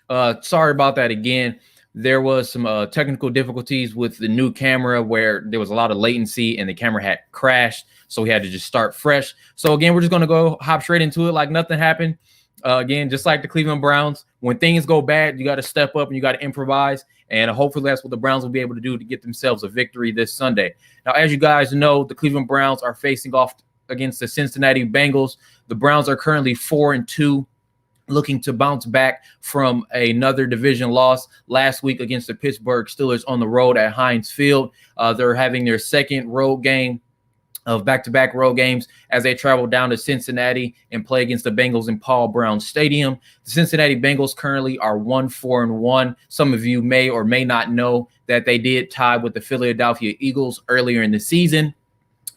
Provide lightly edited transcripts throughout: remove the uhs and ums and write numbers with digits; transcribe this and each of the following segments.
Sorry about that again. There was some technical difficulties with the new camera where there was a lot of latency and the camera had crashed. So we had to just start fresh. So again, we're just going to go hop straight into it like nothing happened. Again, just like the Cleveland Browns, when things go bad, you got to step up and you got to improvise. And hopefully that's what the Browns will be able to do to get themselves a victory this Sunday. Now, as you guys know, the Cleveland Browns are facing off against the Cincinnati Bengals. The Browns are currently 4-2. Looking to bounce back from another division loss last week against the Pittsburgh Steelers on the road at Heinz Field. They're having their second road game of back-to-back road games as they travel down to Cincinnati and play against the Bengals in Paul Brown Stadium. The Cincinnati Bengals currently are 1-4-1. Some of you may or may not know that they did tie with the Philadelphia Eagles earlier in the season.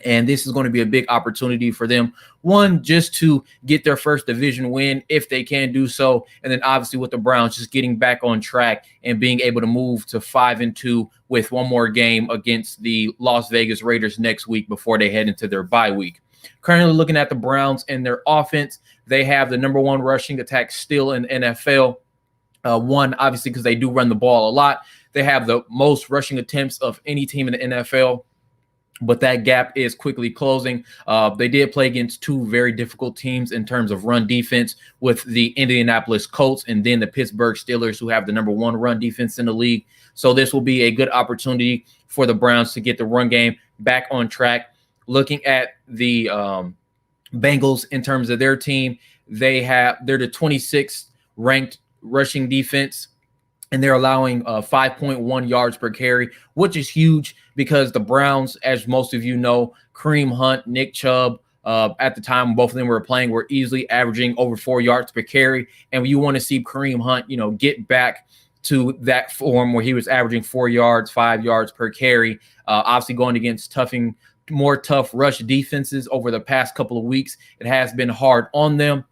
And this is going to be a big opportunity for them. One, just to get their first division win if they can do so. And then obviously with the Browns just getting back on track and being able to move to 5-2 with one more game against the Las Vegas Raiders next week before they head into their bye week. Currently looking at the Browns and their offense, they have the number one rushing attack still in the NFL. One, obviously, because they do run the ball a lot. They have the most rushing attempts of any team in the NFL. But that gap is quickly closing. They did play against two very difficult teams in terms of run defense with the Indianapolis Colts and then the Pittsburgh Steelers, who have the number one run defense in the league. So this will be a good opportunity for the Browns to get the run game back on track. Looking at the Bengals in terms of their team, they're the 26th ranked rushing defense. And they're allowing 5.1 yards per carry, which is huge because the Browns, as most of you know, Kareem Hunt, Nick Chubb, at the time both of them were playing, were easily averaging over 4 yards per carry. And you want to see Kareem Hunt, get back to that form where he was averaging 4 yards, 5 yards per carry. Obviously going against more tough rush defenses over the past couple of weeks. It has been hard on them,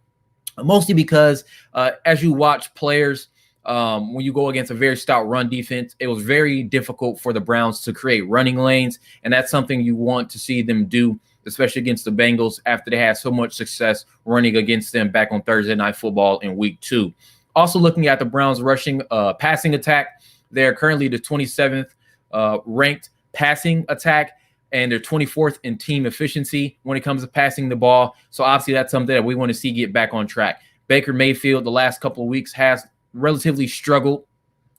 mostly because as you watch players, when you go against a very stout run defense, it was very difficult for the Browns to create running lanes. And that's something you want to see them do, especially against the Bengals after they had so much success running against them back on Thursday Night Football in week 2. Also looking at the Browns rushing passing attack, they're currently the 27th ranked passing attack, and they're 24th in team efficiency when it comes to passing the ball. So obviously that's something that we want to see get back on track. Baker Mayfield the last couple of weeks has relatively struggled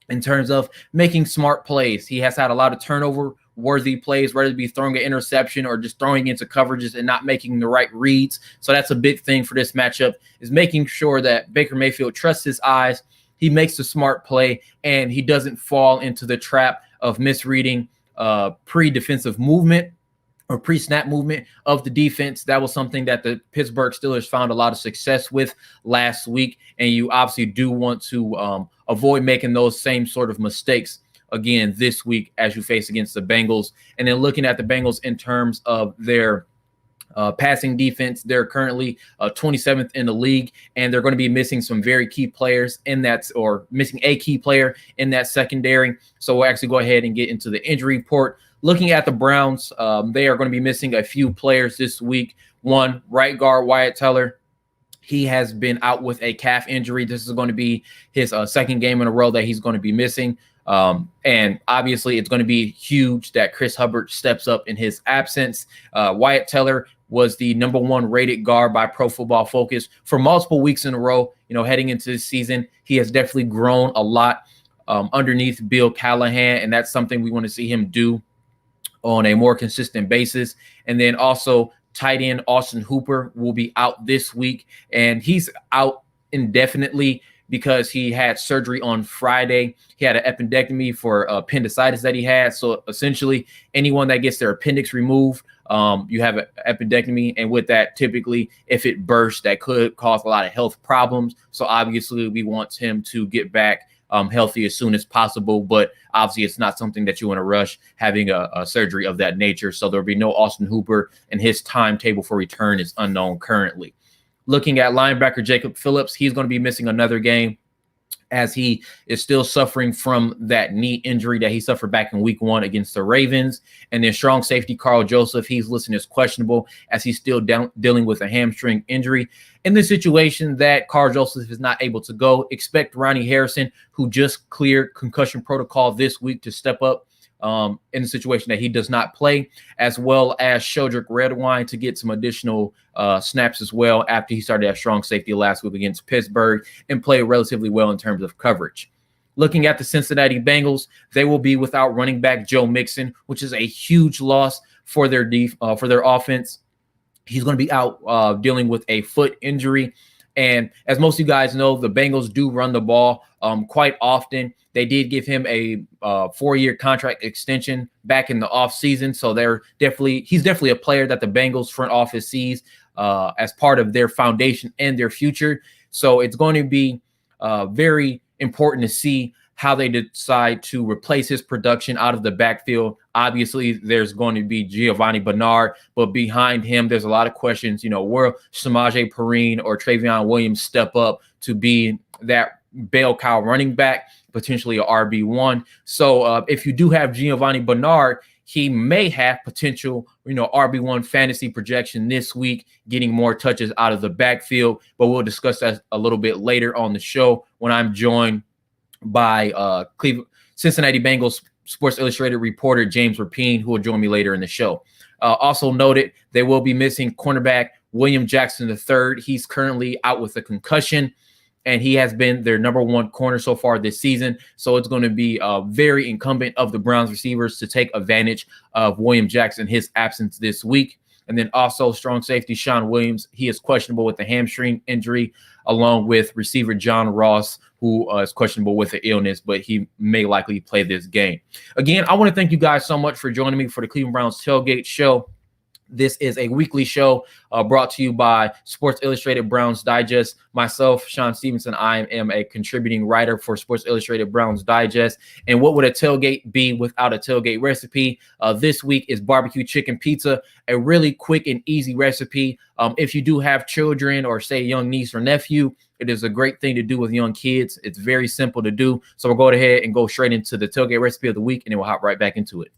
in terms of making smart plays. He has had a lot of turnover-worthy plays, whether it be throwing an interception or just throwing into coverages and not making the right reads. So that's a big thing for this matchup, is making sure that Baker Mayfield trusts his eyes, he makes a smart play, and he doesn't fall into the trap of misreading pre-defensive movement or pre-snap movement of the defense. That was something that the Pittsburgh Steelers found a lot of success with last week. And you obviously do want to avoid making those same sort of mistakes again this week as you face against the Bengals. And then looking at the Bengals in terms of their passing defense, they're currently 27th in the league, and they're going to be missing some very key players in that, or missing a key player in that secondary. So we'll actually go ahead and get into the injury report. Looking at the Browns, they are going to be missing a few players this week. One, right guard Wyatt Teller. He has been out with a calf injury. This is going to be his second game in a row that he's going to be missing. And obviously, it's going to be huge that Chris Hubbard steps up in his absence. Wyatt Teller was the number one rated guard by Pro Football Focus for multiple weeks in a row. Heading into this season, he has definitely grown a lot underneath Bill Callahan, and that's something we want to see him do on a more consistent basis. And then also tight end Austin Hooper will be out this week, and he's out indefinitely because he had surgery on Friday. He had an appendectomy for appendicitis that he had. So essentially anyone that gets their appendix removed, you have an appendectomy. And with that, typically if it bursts, that could cause a lot of health problems. So obviously we want him to get back healthy as soon as possible, but obviously it's not something that you want to rush having a surgery of that nature. So there'll be no Austin Hooper, and his timetable for return is unknown currently. Looking at linebacker Jacob Phillips, he's going to be missing another game. as he is still suffering from that knee injury that he suffered back in week 1 against the Ravens. And then strong safety Carl Joseph, he's listed as questionable as he's still dealing with a hamstring injury. In this situation that Carl Joseph is not able to go, expect Ronnie Harrison, who just cleared concussion protocol this week, to step up in the situation that he does not play, as well as Sheldrick Redwine to get some additional snaps as well after he started at strong safety last week against Pittsburgh and played relatively well in terms of coverage. Looking at the Cincinnati Bengals, they will be without running back Joe Mixon, which is a huge loss for their offense. He's going to be out dealing with a foot injury. And as most of you guys know, the Bengals do run the ball quite often. They did give him a 4-year contract extension back in the offseason. So he's definitely a player that the Bengals front office sees as part of their foundation and their future. So it's going to be very important to see how they decide to replace his production out of the backfield. Obviously, there's going to be Giovanni Bernard, but behind him, there's a lot of questions. Will Samaje Perine or Travion Williams step up to be that bell cow running back, potentially a RB1? So if you do have Giovanni Bernard, he may have potential, RB1 fantasy projection this week, getting more touches out of the backfield. But we'll discuss that a little bit later on the show when I'm joined by Cincinnati Bengals Sports Illustrated reporter James Rapine, who will join me later in the show. Also noted, they will be missing cornerback William Jackson III. He's currently out with a concussion, and he has been their number 1 corner so far this season. So it's going to be very incumbent of the Browns receivers to take advantage of William Jackson, his absence this week. And then also strong safety Sean Williams. He is questionable with a hamstring injury, along with receiver John Ross, who is questionable with an illness, but he may likely play this game. Again, I want to thank you guys so much for joining me for the Cleveland Browns Tailgate Show. This is a weekly show brought to you by Sports Illustrated Browns Digest. Myself, Sean Stevenson, I am a contributing writer for Sports Illustrated Browns Digest. And what would a tailgate be without a tailgate recipe? This week is barbecue chicken pizza, a really quick and easy recipe. If you do have children or say young niece or nephew, it is a great thing to do with young kids. It's very simple to do. So we'll go ahead and go straight into the tailgate recipe of the week, and then we'll hop right back into it.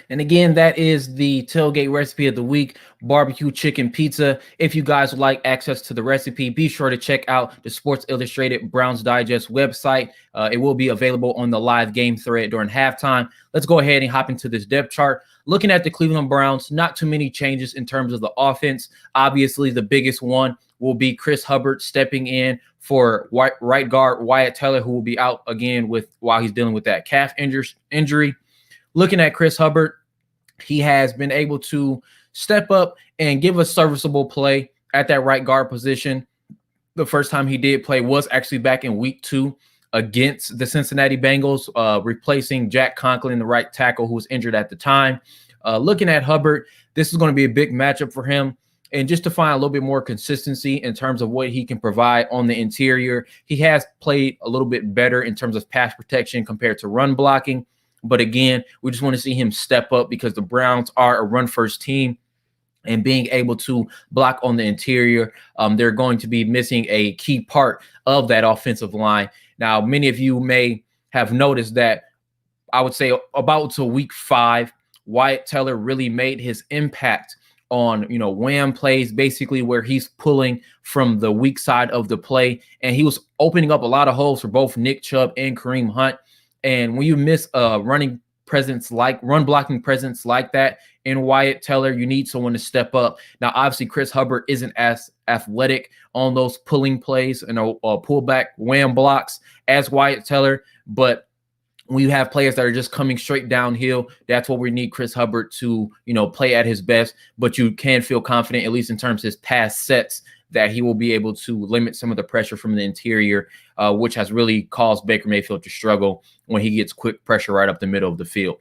And again, that is the tailgate recipe of the week, barbecue chicken pizza. If you guys would like access to the recipe, be sure to check out the Sports Illustrated Browns Digest website. It will be available on the live game thread during halftime. Let's go ahead and hop into this depth chart. Looking at the Cleveland Browns, not too many changes in terms of the offense. Obviously, the biggest one will be Chris Hubbard stepping in for right guard Wyatt Teller, who will be out again while he's dealing with that calf injury. Looking at Chris Hubbard, he has been able to step up and give a serviceable play at that right guard position. The first time he did play was actually back in week 2 against the Cincinnati Bengals, replacing Jack Conklin, the right tackle, who was injured at the time. Looking at Hubbard, this is going to be a big matchup for him. And just to find a little bit more consistency in terms of what he can provide on the interior, he has played a little bit better in terms of pass protection compared to run blocking. But again, we just want to see him step up because the Browns are a run-first team, and being able to block on the interior, they're going to be missing a key part of that offensive line. Now, many of you may have noticed that I would say about to week 5, Wyatt Teller really made his impact on, wham plays, basically where he's pulling from the weak side of the play. And he was opening up a lot of holes for both Nick Chubb and Kareem Hunt. And when you miss a run blocking presence like that in Wyatt Teller, you need someone to step up. Now, obviously, Chris Hubbard isn't as athletic on those pulling plays and pullback wham blocks as Wyatt Teller, but when you have players that are just coming straight downhill, that's what we need Chris Hubbard to, play at his best. But you can feel confident, at least in terms of his past sets, that he will be able to limit some of the pressure from the interior, which has really caused Baker Mayfield to struggle when he gets quick pressure right up the middle of the field.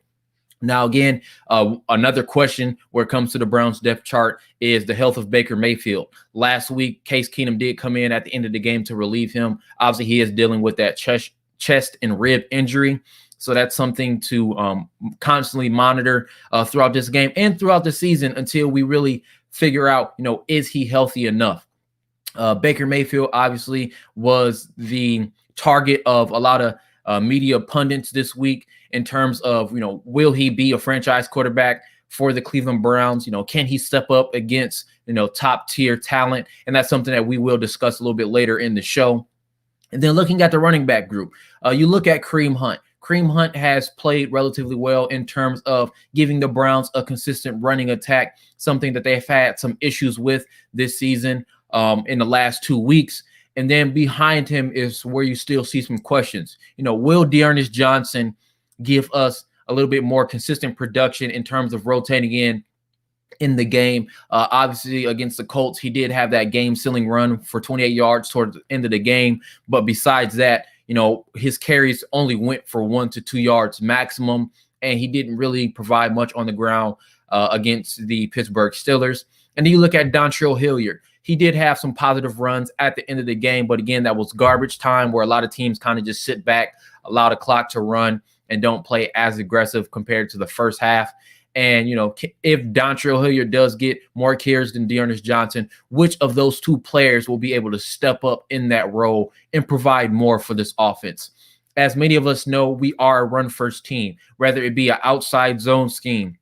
Now, again, another question where it comes to the Browns depth chart is the health of Baker Mayfield. Last week, Case Keenum did come in at the end of the game to relieve him. Obviously, he is dealing with that chest and rib injury. So that's something to constantly monitor throughout this game and throughout the season until we really figure out, is he healthy enough? Baker Mayfield obviously was the target of a lot of media pundits this week in terms of, will he be a franchise quarterback for the Cleveland Browns? Can he step up against, top tier talent? And that's something that we will discuss a little bit later in the show. And then looking at the running back group, you look at Kareem Hunt. Kareem Hunt has played relatively well in terms of giving the Browns a consistent running attack, something that they've had some issues with this season in the last 2 weeks. And then behind him is where you still see some questions. Will Dearness Johnson give us a little bit more consistent production in terms of rotating in the game? Obviously, against the Colts, he did have that game-sealing run for 28 yards towards the end of the game. But besides that, his carries only went for 1 to 2 yards maximum, and he didn't really provide much on the ground against the Pittsburgh Steelers. And then you look at Dontrell Hilliard. He did have some positive runs at the end of the game, but again, that was garbage time where a lot of teams kind of just sit back, allow the clock to run, and don't play as aggressive compared to the first half. And, if Dontrell Hilliard does get more carries than Dearness Johnson, which of those two players will be able to step up in that role and provide more for this offense? As many of us know, we are a run-first team, whether it be an outside zone scheme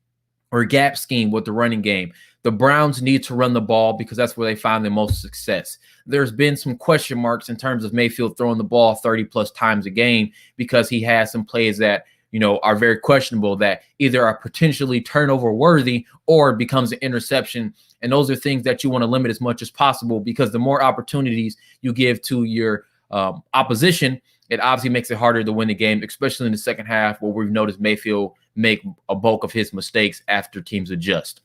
or gap scheme with the running game. The Browns need to run the ball because that's where they find the most success. There's been some question marks in terms of Mayfield throwing the ball 30-plus times a game because he has some plays that are very questionable that either are potentially turnover worthy or becomes an interception. And those are things that you want to limit as much as possible because the more opportunities you give to your opposition, it obviously makes it harder to win the game, especially in the second half where we've noticed Mayfield make a bulk of his mistakes after teams adjust.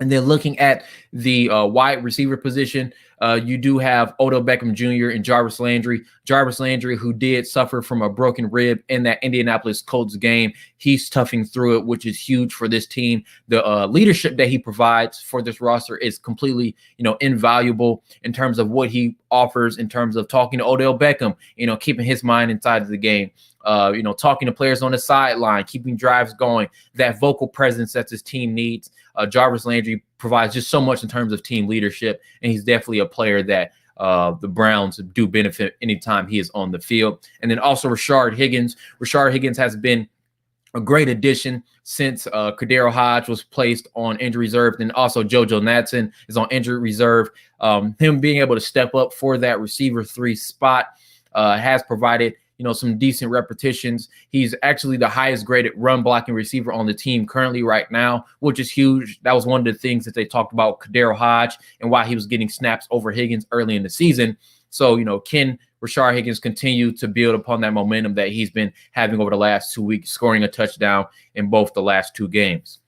And then looking at the wide receiver position, you do have Odell Beckham Jr. and Jarvis Landry. Jarvis Landry, who did suffer from a broken rib in that Indianapolis Colts game, he's toughing through it, which is huge for this team. The leadership that he provides for this roster is completely, invaluable in terms of what he offers in terms of talking to Odell Beckham, keeping his mind inside of the game. Talking to players on the sideline, keeping drives going, that vocal presence that this team needs. Jarvis Landry provides just so much in terms of team leadership, and he's definitely a player that the Browns do benefit anytime he is on the field. And then also Rashard Higgins. Rashard Higgins has been a great addition since Kadero Hodge was placed on injury reserve, and also JoJo Natson is on injury reserve. Him being able to step up for that receiver 3 spot has provided some decent repetitions. He's actually the highest graded run blocking receiver on the team currently right now, which is huge. That was one of the things that they talked about Kadero Hodge and why he was getting snaps over Higgins early in the season. So, can Rashard Higgins continue to build upon that momentum that he's been having over the last 2 weeks, scoring a touchdown in both the last 2 games.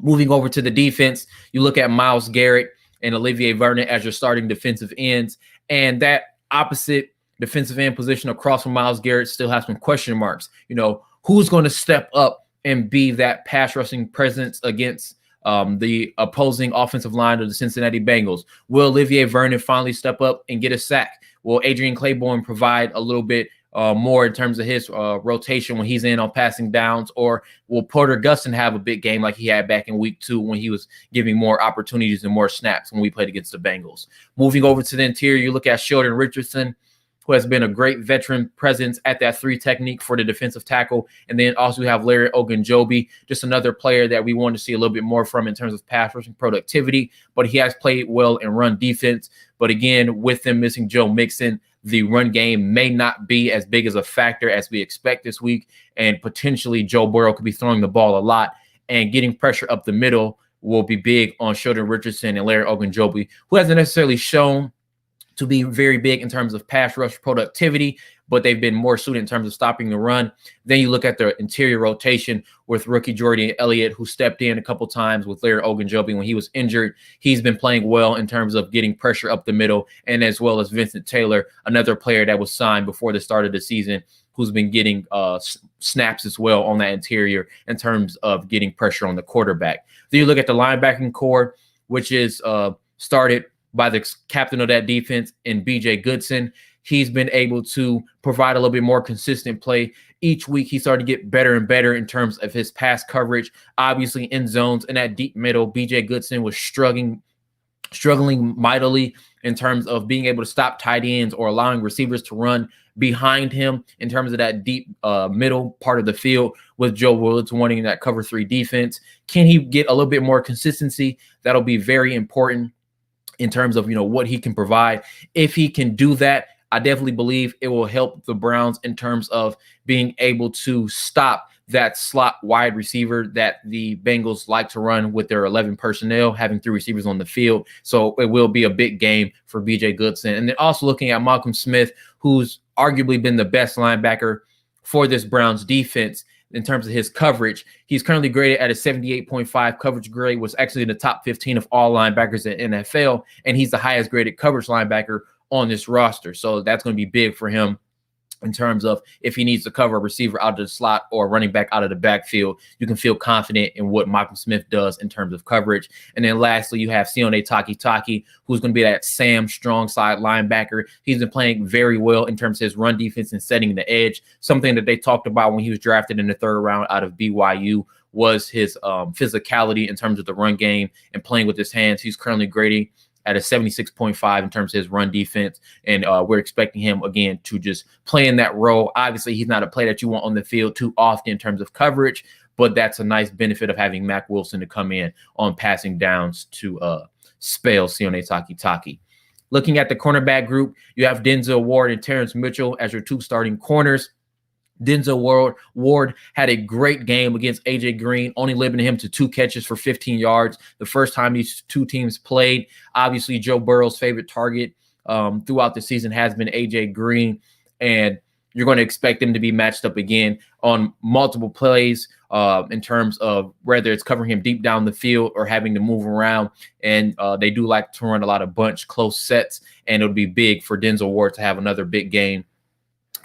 Moving over to the defense, you look at Myles Garrett and Olivier Vernon as your starting defensive ends, and that opposite defensive end position across from Myles Garrett still has some question marks. Who's going to step up and be that pass rushing presence against the opposing offensive line of the Cincinnati Bengals? Will Olivier Vernon finally step up and get a sack? Will Adrian Claiborne provide a little bit more in terms of his rotation when he's in on passing downs? Or will Porter Gustin have a big game like he had back in week 2 when he was giving more opportunities and more snaps when we played against the Bengals? Moving over to the interior, you look at Sheldon Richardson, who has been a great veteran presence at that 3 technique for the defensive tackle. And then also we have Larry Ogunjobi, just another player that we want to see a little bit more from in terms of pass rushing productivity, but he has played well in run defense. But again, with them missing Joe Mixon, the run game may not be as big as a factor as we expect this week. And potentially Joe Burrow could be throwing the ball a lot, and getting pressure up the middle will be big on Sheldon Richardson and Larry Ogunjobi, who hasn't necessarily shown to be very big in terms of pass rush productivity, but they've been more suited in terms of stopping the run. Then you look at the interior rotation with rookie Jordan Elliott, who stepped in a couple times with Larry Ogunjobi when he was injured. He's been playing well in terms of getting pressure up the middle, and as well as Vincent Taylor, another player that was signed before the start of the season, who's been getting snaps as well on that interior in terms of getting pressure on the quarterback. Then you look at the linebacking core, which is started by the captain of that defense in B.J. Goodson. He's been able to provide a little bit more consistent play. Each week, he started to get better and better in terms of his pass coverage. Obviously, in zones in that deep middle, B.J. Goodson was struggling mightily in terms of being able to stop tight ends or allowing receivers to run behind him in terms of that deep middle part of the field, with Joe Woods wanting that cover 3 defense. Can he get a little bit more consistency? That'll be very important in terms of, what he can provide. If he can do that, I definitely believe it will help the Browns in terms of being able to stop that slot wide receiver that the Bengals like to run with their 11 personnel, having 3 receivers on the field. So it will be a big game for B.J. Goodson. And then also looking at Malcolm Smith, who's arguably been the best linebacker for this Browns defense in terms of his coverage. He's currently graded at a 78.5 coverage grade, was actually in the top 15 of all linebackers in NFL, and he's the highest graded coverage linebacker on this roster. So that's going to be big for him in terms of if he needs to cover a receiver out of the slot or running back out of the backfield, you can feel confident in what Malcolm Smith does in terms of coverage. And then lastly, you have Sione Takitaki, who's going to be that Sam strong side linebacker. He's been playing very well in terms of his run defense and setting the edge. Something that they talked about when he was drafted in the 3rd round out of BYU was his physicality in terms of the run game and playing with his hands. He's currently grading at a 76.5 in terms of his run defense. And we're expecting him, again, to just play in that role. Obviously, he's not a player that you want on the field too often in terms of coverage, but that's a nice benefit of having Mack Wilson to come in on passing downs to spell Sione Takitaki. Looking at the cornerback group, you have Denzel Ward and Terrence Mitchell as your 2 starting corners. Denzel Ward had a great game against A.J. Green, only limiting him to 2 catches for 15 yards. The first time these 2 teams played. Obviously, Joe Burrow's favorite target throughout the season has been A.J. Green, and you're going to expect them to be matched up again on multiple plays in terms of whether it's covering him deep down the field or having to move around. And they do like to run a lot of bunch close sets, and it'll be big for Denzel Ward to have another big game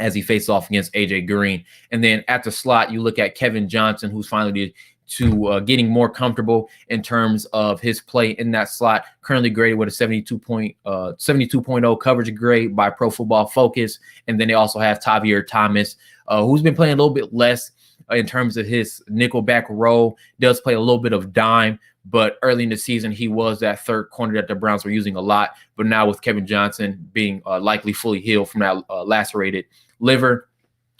as he faces off against A.J. Green. And then at the slot, you look at Kevin Johnson, who's finally getting more comfortable in terms of his play in that slot, currently graded with a 72.0 coverage grade by Pro Football Focus. And then they also have Tavier Thomas, who's been playing a little bit less in terms of his nickelback role, does play a little bit of dime, but early in the season, he was that 3rd corner that the Browns were using a lot. But now with Kevin Johnson being likely fully healed from that lacerated liver,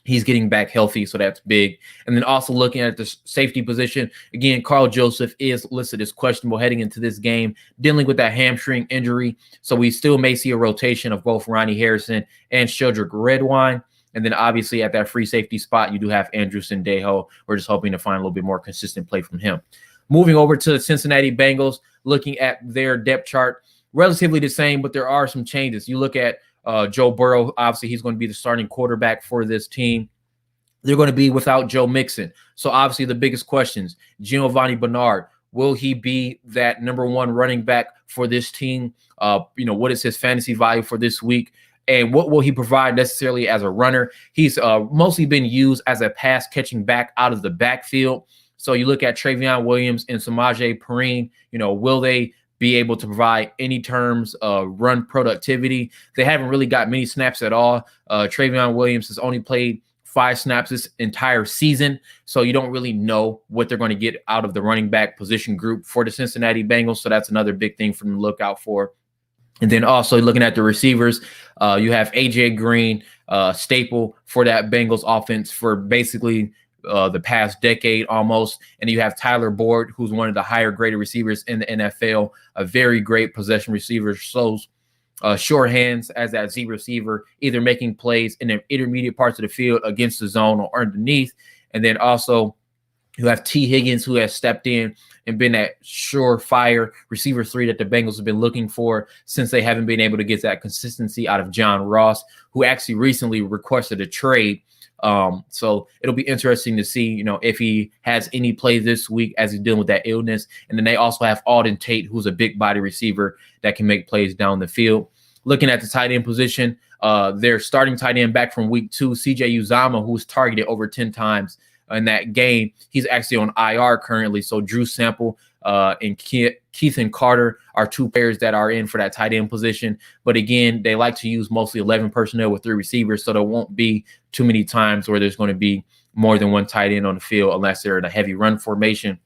He's getting back healthy, so that's big. And then also looking at the safety position, again, Carl Joseph is listed as questionable heading into this game, dealing with that hamstring injury. So we still may see a rotation of both Ronnie Harrison and Sheldrick Redwine. And then obviously at that free safety spot, you do have Andrew Sendejo. We're just hoping to find a little bit more consistent play from him. Moving over to the Cincinnati Bengals, looking at their depth chart, relatively the same, but there are some changes. You look at Joe Burrow, obviously he's going to be the starting quarterback for this team. They're going to be without Joe Mixon. So obviously the biggest questions, Giovanni Bernard, will he be that number one running back for this team? What is his fantasy value for this week? And what will he provide necessarily as a runner? He's mostly been used as a pass catching back out of the backfield. So you look at Travion Williams and Samaje Perine, will they be able to provide any terms of run productivity? They haven't really got many snaps at all. Travion Williams has only played 5 snaps this entire season, so you don't really know what they're going to get out of the running back position group for the Cincinnati Bengals. So that's another big thing for them to look out for. And then also looking at the receivers, you have AJ Green, staple for that Bengals offense for basically the past decade almost. And you have Tyler Boyd, who's one of the higher graded receivers in the NFL, a very great possession receiver. So sure hands as that Z receiver, either making plays in the intermediate parts of the field against the zone or underneath. And then also you have T. Higgins, who has stepped in and been that surefire receiver 3 that the Bengals have been looking for since they haven't been able to get that consistency out of John Ross, who actually recently requested a trade. So it'll be interesting to see, if he has any play this week as he's dealing with that illness. And then they also have Alden Tate, who's a big body receiver that can make plays down the field. Looking at the tight end position, their starting tight end back from week 2, CJ Uzama, who was targeted over 10 times in that game. He's actually on IR currently. So Drew Sample and Keithan Carter are 2 players that are in for that tight end position. But again, they like to use mostly 11 personnel with 3 receivers. So there won't be too many times where there's going to be more than 1 tight end on the field unless they're in a heavy run formation.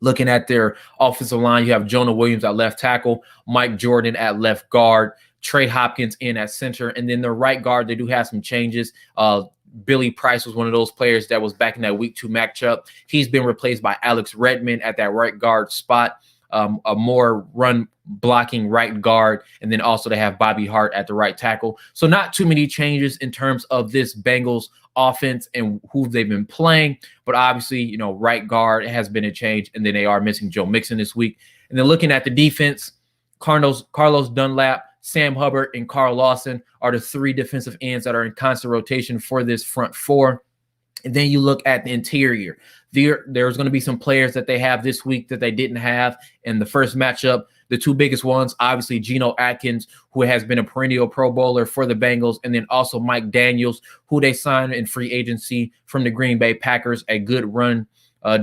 Looking at their offensive line, you have Jonah Williams at left tackle, Mike Jordan at left guard, Trey Hopkins in at center. And then the right guard, they do have some changes. Billy Price was one of those players that was back in that week 2 matchup. He's been replaced by Alex Redmond at that right guard spot, a more run blocking right guard. And then also they have Bobby Hart at the right tackle. So not too many changes in terms of this Bengals offense and who they've been playing. But obviously, right guard has been a change. And then they are missing Joe Mixon this week. And then looking at the defense, Carlos Dunlap, Sam Hubbard, and Carl Lawson are the 3 defensive ends that are in constant rotation for this front 4. And then you look at the interior. There's going to be some players that they have this week that they didn't have in the first matchup. The 2 biggest ones, obviously, Geno Atkins, who has been a perennial Pro Bowler for the Bengals, and then also Mike Daniels, who they signed in free agency from the Green Bay Packers, a good run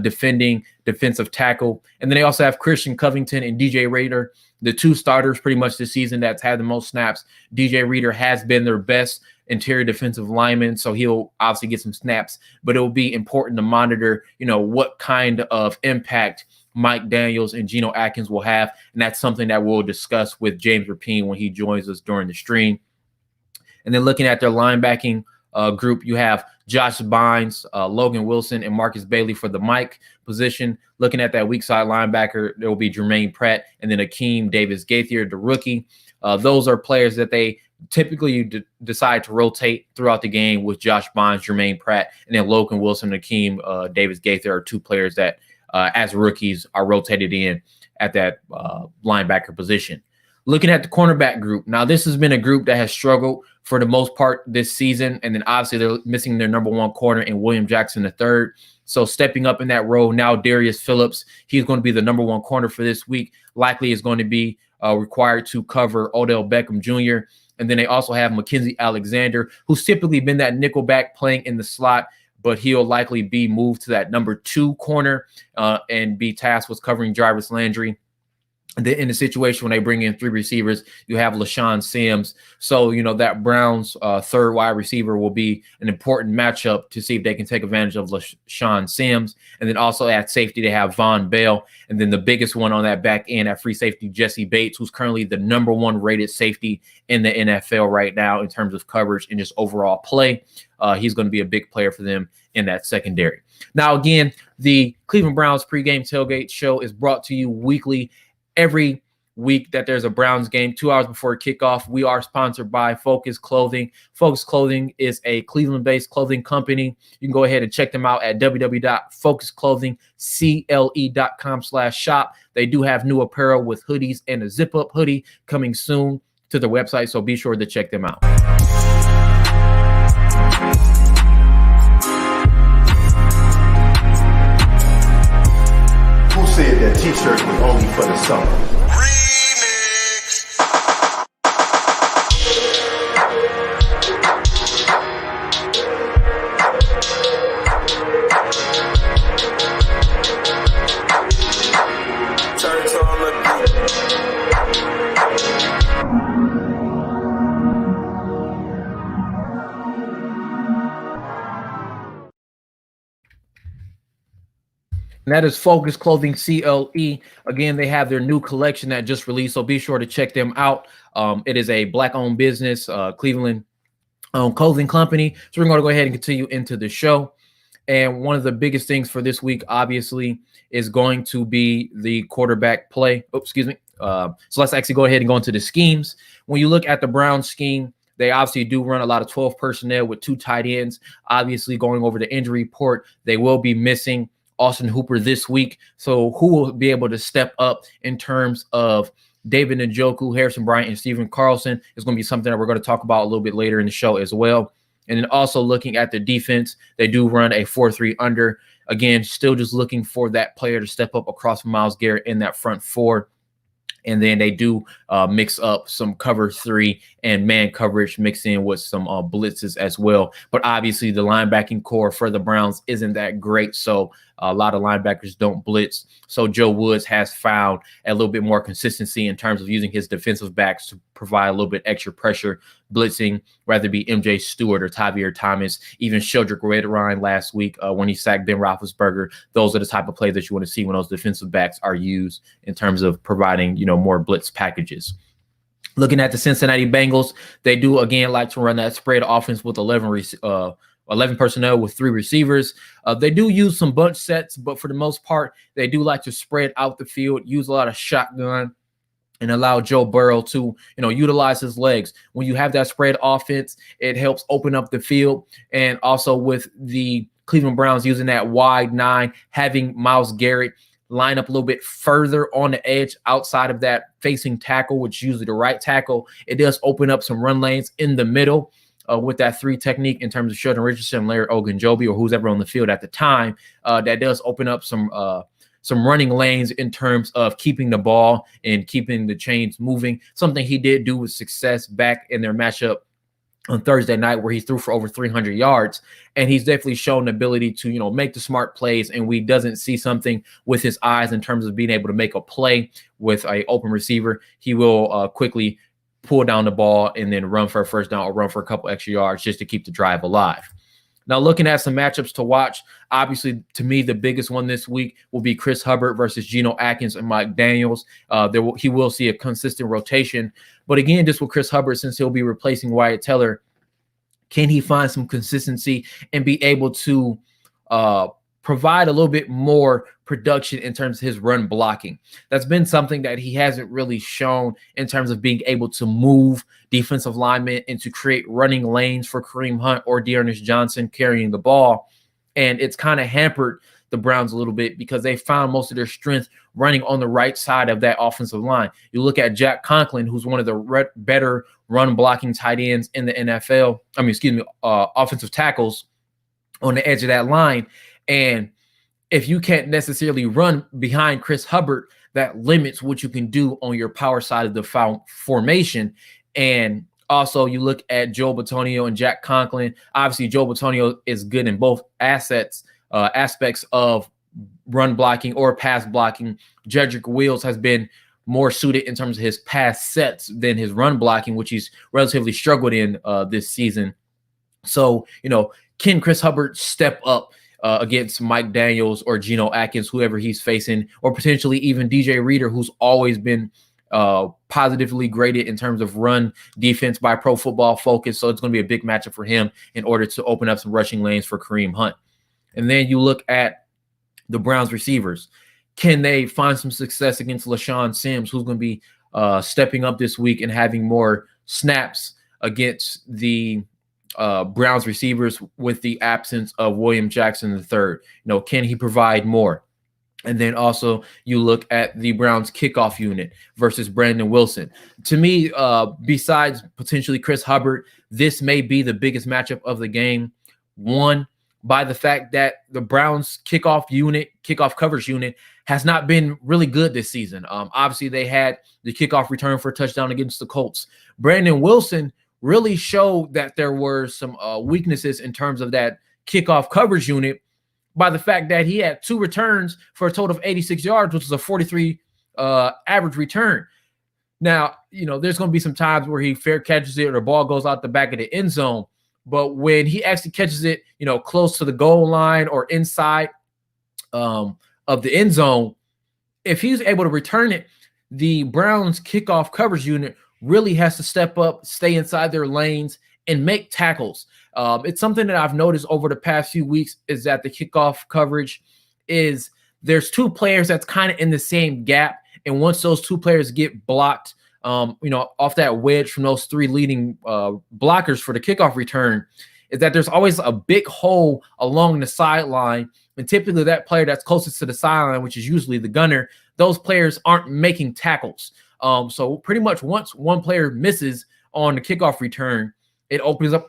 defending defensive tackle. And then they also have Christian Covington and DJ Reader, the 2 starters pretty much this season that's had the most snaps. DJ Reader has been their best interior defensive lineman, so he'll obviously get some snaps, but it will be important to monitor, what kind of impact Mike Daniels and Geno Atkins will have. And that's something that we'll discuss with James Rapine when he joins us during the stream. And then looking at their linebacking group, you have Josh Bynes, Logan Wilson, and Marcus Bailey for the Mike position. Looking at that weak side linebacker, there will be Jermaine Pratt and then Akeem Davis-Gaither, the rookie. Those are players that they typically decide to rotate throughout the game with Josh Bynes, Jermaine Pratt, and then Logan Wilson and Akeem Davis-Gaither are 2 players that, as rookies, are rotated in at that linebacker position. Looking at the cornerback group, now this has been a group that has struggled for the most part this season, and then obviously they're missing their number 1 corner in William Jackson III. So stepping up in that role now, Darius Phillips, he's going to be the number 1 corner for this week. Likely is going to be required to cover Odell Beckham Jr. And then they also have Mackenzie Alexander, who's typically been that nickelback playing in the slot, but he'll likely be moved to that number 2 corner and be tasked with covering Jarvis Landry. in the situation when they bring in 3 receivers, you have LaShawn Sims. So, that Browns third wide receiver will be an important matchup to see if they can take advantage of LaShawn Sims. And then also at safety, they have Von Bell. And then the biggest one on that back end at free safety, Jesse Bates, who's currently the #1 rated safety in the NFL right now in terms of coverage and just overall play. He's going to be a big player for them in that secondary. Now, again, the Cleveland Browns pregame tailgate show is brought to you weekly. Every week that there's a Browns game, 2 hours before kickoff. We are sponsored by Focus Clothing. Focus Clothing is a Cleveland-based clothing company. You can go ahead and check them out at www.focusclothingcle.com/shop. They do have new apparel with hoodies and a zip-up hoodie coming soon to their website, so be sure to check them out. Who said that t-shirt was only for the summer? And that is Focus Clothing CLE. Again, they have their new collection that just released, so be sure to check them out. It is a Black-owned business, Cleveland clothing company. So we're going to go ahead and continue into the show. And one of the biggest things for this week, obviously, is going to be the quarterback play. Oh, excuse me. So let's actually go ahead and go into the schemes. When you look at the Browns scheme, they obviously do run a lot of 12 personnel with 2 tight ends. Obviously, going over the injury report, they will be missing Austin Hooper this week. So who will be able to step up in terms of David Njoku, Harrison Bryant, and Stephen Carlson is going to be something that we're going to talk about a little bit later in the show as well. And then also looking at the defense, they do run a 4-3 under. Again, still just looking for that player to step up across from Myles Garrett in that front 4. And then they do mix up some cover 3 and man coverage, mixed in with some blitzes as well. But obviously the linebacking core for the Browns isn't that great. So a lot of linebackers don't blitz. So Joe Woods has found a little bit more consistency in terms of using his defensive backs to provide a little bit extra pressure blitzing, whether it be MJ Stewart or Tavierre Thomas, even Sheldrick Redwine last week when he sacked Ben Roethlisberger. Those are the type of plays that you want to see when those defensive backs are used in terms of providing, more blitz packages. Looking at the Cincinnati Bengals, they do, again, like to run that spread offense with 11 personnel with 3 receivers. They do use some bunch sets, but for the most part, they do like to spread out the field, use a lot of shotgun, and allow Joe Burrow to, utilize his legs. When you have that spread offense, it helps open up the field. And also with the Cleveland Browns using that wide 9, having Myles Garrett line up a little bit further on the edge outside of that facing tackle, which is usually the right tackle, it does open up some run lanes in the middle. With that 3 technique in terms of Sheldon Richardson, Larry Ogunjobi, or who's ever on the field at the time, that does open up some running lanes in terms of keeping the ball and keeping the chains moving, something he did do with success back in their matchup on Thursday night where he threw for over 300 yards. And he's definitely shown the ability to, make the smart plays, and we doesn't see something with his eyes in terms of being able to make a play with an open receiver. He will quickly pull down the ball and then run for a first down or run for a couple extra yards just to keep the drive alive. Now, looking at some matchups to watch, obviously, to me, the biggest one this week will be Chris Hubbard versus Geno Atkins and Mike Daniels. He will see a consistent rotation. But again, just with Chris Hubbard, since he'll be replacing Wyatt Teller, can he find some consistency and be able to provide a little bit more production in terms of his run blocking? That's been something that he hasn't really shown in terms of being able to move defensive linemen and to create running lanes for Kareem Hunt or Dearness Johnson carrying the ball. And it's kind of hampered the Browns a little bit because they found most of their strength running on the right side of that offensive line. You look at Jack Conklin, who's one of the better run blocking tight ends in the NFL. Offensive tackles on the edge of that line. And if you can't necessarily run behind Chris Hubbard, that limits what you can do on your power side of the formation. And also you look at Joe Bitonio and Jack Conklin. Obviously, Joe Bitonio is good in both aspects of run blocking or pass blocking. Jedrick Wills has been more suited in terms of his pass sets than his run blocking, which he's relatively struggled in this season. So, can Chris Hubbard step up against Mike Daniels or Geno Atkins, whoever he's facing, or potentially even DJ Reader, who's always been positively graded in terms of run defense by Pro Football Focus. So it's going to be a big matchup for him in order to open up some rushing lanes for Kareem Hunt. And then you look at the Browns receivers. Can they find some success against LaShawn Sims, who's going to be stepping up this week and having more snaps against the Browns receivers with the absence of William Jackson III? Can he provide more? And then also you look at the Browns kickoff unit versus Brandon Wilson. To me, besides potentially Chris Hubbard, this may be the biggest matchup of the game. One, by the fact that the Browns kickoff coverage unit has not been really good this season. Obviously, they had the kickoff return for a touchdown against the Colts. Brandon Wilson really showed that there were some weaknesses in terms of that kickoff coverage unit by the fact that he had 2 returns for a total of 86 yards, which is a 43 average return. Now, there's going to be some times where he fair catches it or the ball goes out the back of the end zone. But when he actually catches it, close to the goal line or inside of the end zone, if he's able to return it, the Browns kickoff coverage unit really has to step up, stay inside their lanes, and make tackles. It's something that I've noticed over the past few weeks is that the kickoff coverage is there's 2 players that's kind of in the same gap. And once those 2 players get blocked, off that wedge from those 3 leading blockers for the kickoff return, is that there's always a big hole along the sideline. And typically that player that's closest to the sideline, which is usually the gunner, those players aren't making tackles. So pretty much once one player misses on the kickoff return, it opens up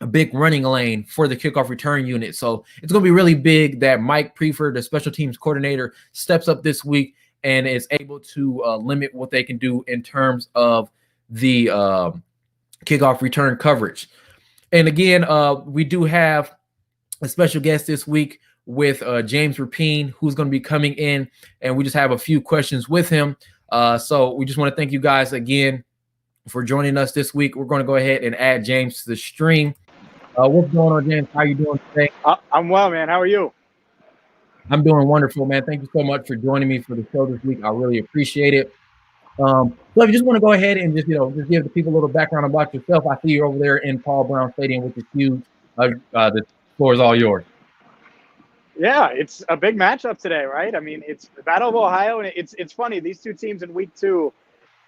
a big running lane for the kickoff return unit. So it's going to be really big that Mike Prefer, the special teams coordinator, steps up this week and is able to limit what they can do in terms of the kickoff return coverage. And again, we do have a special guest this week with James Rapine, who's going to be coming in, and we just have a few questions with him. So we just want to thank you guys again for joining us this week. We're going to go ahead and add James to the stream. What's going on, James? How are you doing today? I'm well, man. How are you? I'm doing wonderful, man. Thank you so much for joining me for the show this week. I really appreciate it. So if you just want to go ahead and just give the people a little background about yourself. I see you over there in Paul Brown Stadium, which is huge. The floor is all yours. Yeah, it's a big matchup today, right? I mean, it's the Battle of Ohio, and it's funny. These 2 teams in week 2,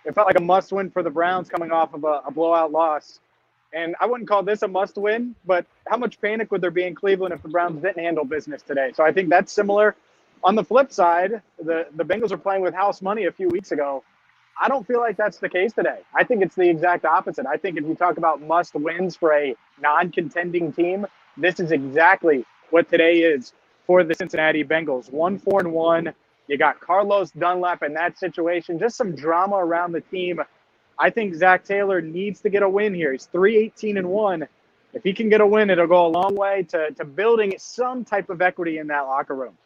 it felt like a must-win for the Browns coming off of a blowout loss. And I wouldn't call this a must-win, but how much panic would there be in Cleveland if the Browns didn't handle business today? So I think that's similar. On the flip side, the Bengals were playing with house money a few weeks ago. I don't feel like that's the case today. I think it's the exact opposite. I think if you talk about must-wins for a non-contending team, this is exactly what today is for the Cincinnati Bengals. 1-4-1. You got Carlos Dunlap in that situation. Just some drama around the team. I think Zach Taylor needs to get a win here. He's 3-18-1. If he can get a win, it'll go a long way to building some type of equity in that locker room.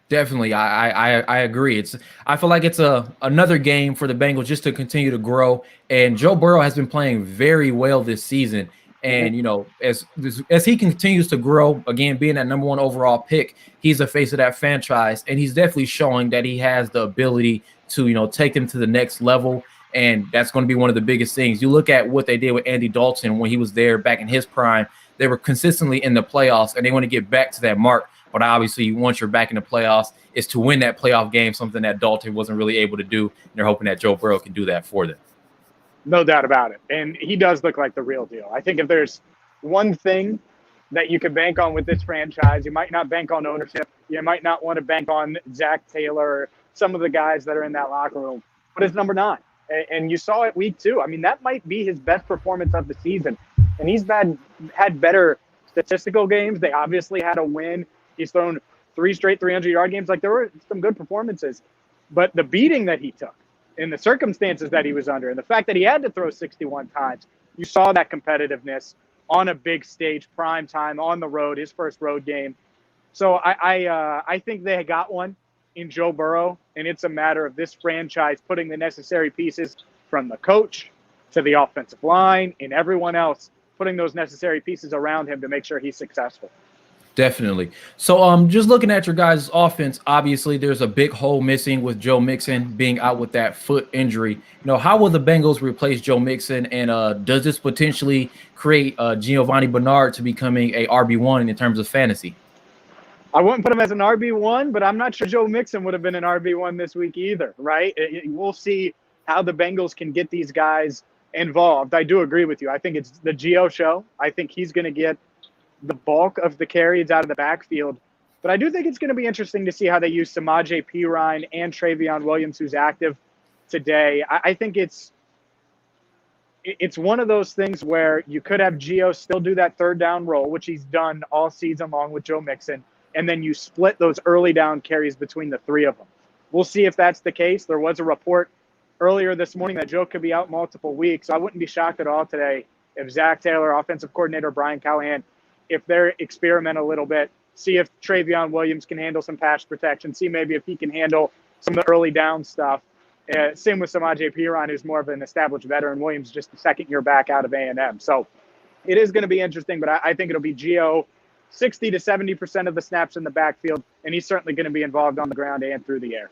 Definitely, I agree. I feel like it's another game for the Bengals just to continue to grow. And Joe Burrow has been playing very well this season. And as he continues to grow, again, being that number 1 overall pick, he's the face of that franchise, and he's definitely showing that he has the ability to take them to the next level. And that's going to be one of the biggest things. You look at what they did with Andy Dalton when he was there back in his prime. They were consistently in the playoffs, and they want to get back to that mark. But obviously, once you're back in the playoffs, is to win that playoff game, something that Dalton wasn't really able to do. And they're hoping that Joe Burrow can do that for them. No doubt about it. And he does look like the real deal. I think if there's one thing that you could bank on with this franchise, you might not bank on ownership. You might not want to bank on Zach Taylor or some of the guys that are in that locker room. But it's number 9. And you saw it week 2. I mean, that might be his best performance of the season. And he's had better statistical games. They obviously had a win. He's thrown 3 straight 300-yard games. Like, there were some good performances. But the beating that he took and the circumstances that he was under and the fact that he had to throw 61 times, you saw that competitiveness on a big stage, prime time, on the road, his first road game. So I think they got one in Joe Burrow, and it's a matter of this franchise putting the necessary pieces from the coach to the offensive line and everyone else, putting those necessary pieces around him to make sure he's successful. Definitely. So, just looking at your guys' offense, obviously there's a big hole missing with Joe Mixon being out with that foot injury. How will the Bengals replace Joe Mixon, and does this potentially create Giovanni Bernard to becoming a RB1 in terms of fantasy? I wouldn't put him as an RB1, but I'm not sure Joe Mixon would have been an RB1 this week either, right? We'll see how the Bengals can get these guys involved. I do agree with you. I think it's the Gio show. I think he's going to get the bulk of the carries out of the backfield. But I do think it's going to be interesting to see how they use Samaje Perine and Travion Williams, who's active today. I think it's one of those things where you could have Gio still do that third down role, which he's done all season long with Joe Mixon, and then you split those early down carries between the three of them. We'll see if that's the case. There was a report earlier this morning that Joe could be out multiple weeks. So I wouldn't be shocked at all today if Zach Taylor, offensive coordinator Brian Callahan, if they experiment a little bit, see if Travion Williams can handle some pass protection, see maybe if he can handle some of the early down stuff. Same with Samaje Perine, who's more of an established veteran. Williams just the second year back out of A&M. So it is going to be interesting, but I think it'll be Gio 60 to 70% of the snaps in the backfield, and he's certainly going to be involved on the ground and through the air.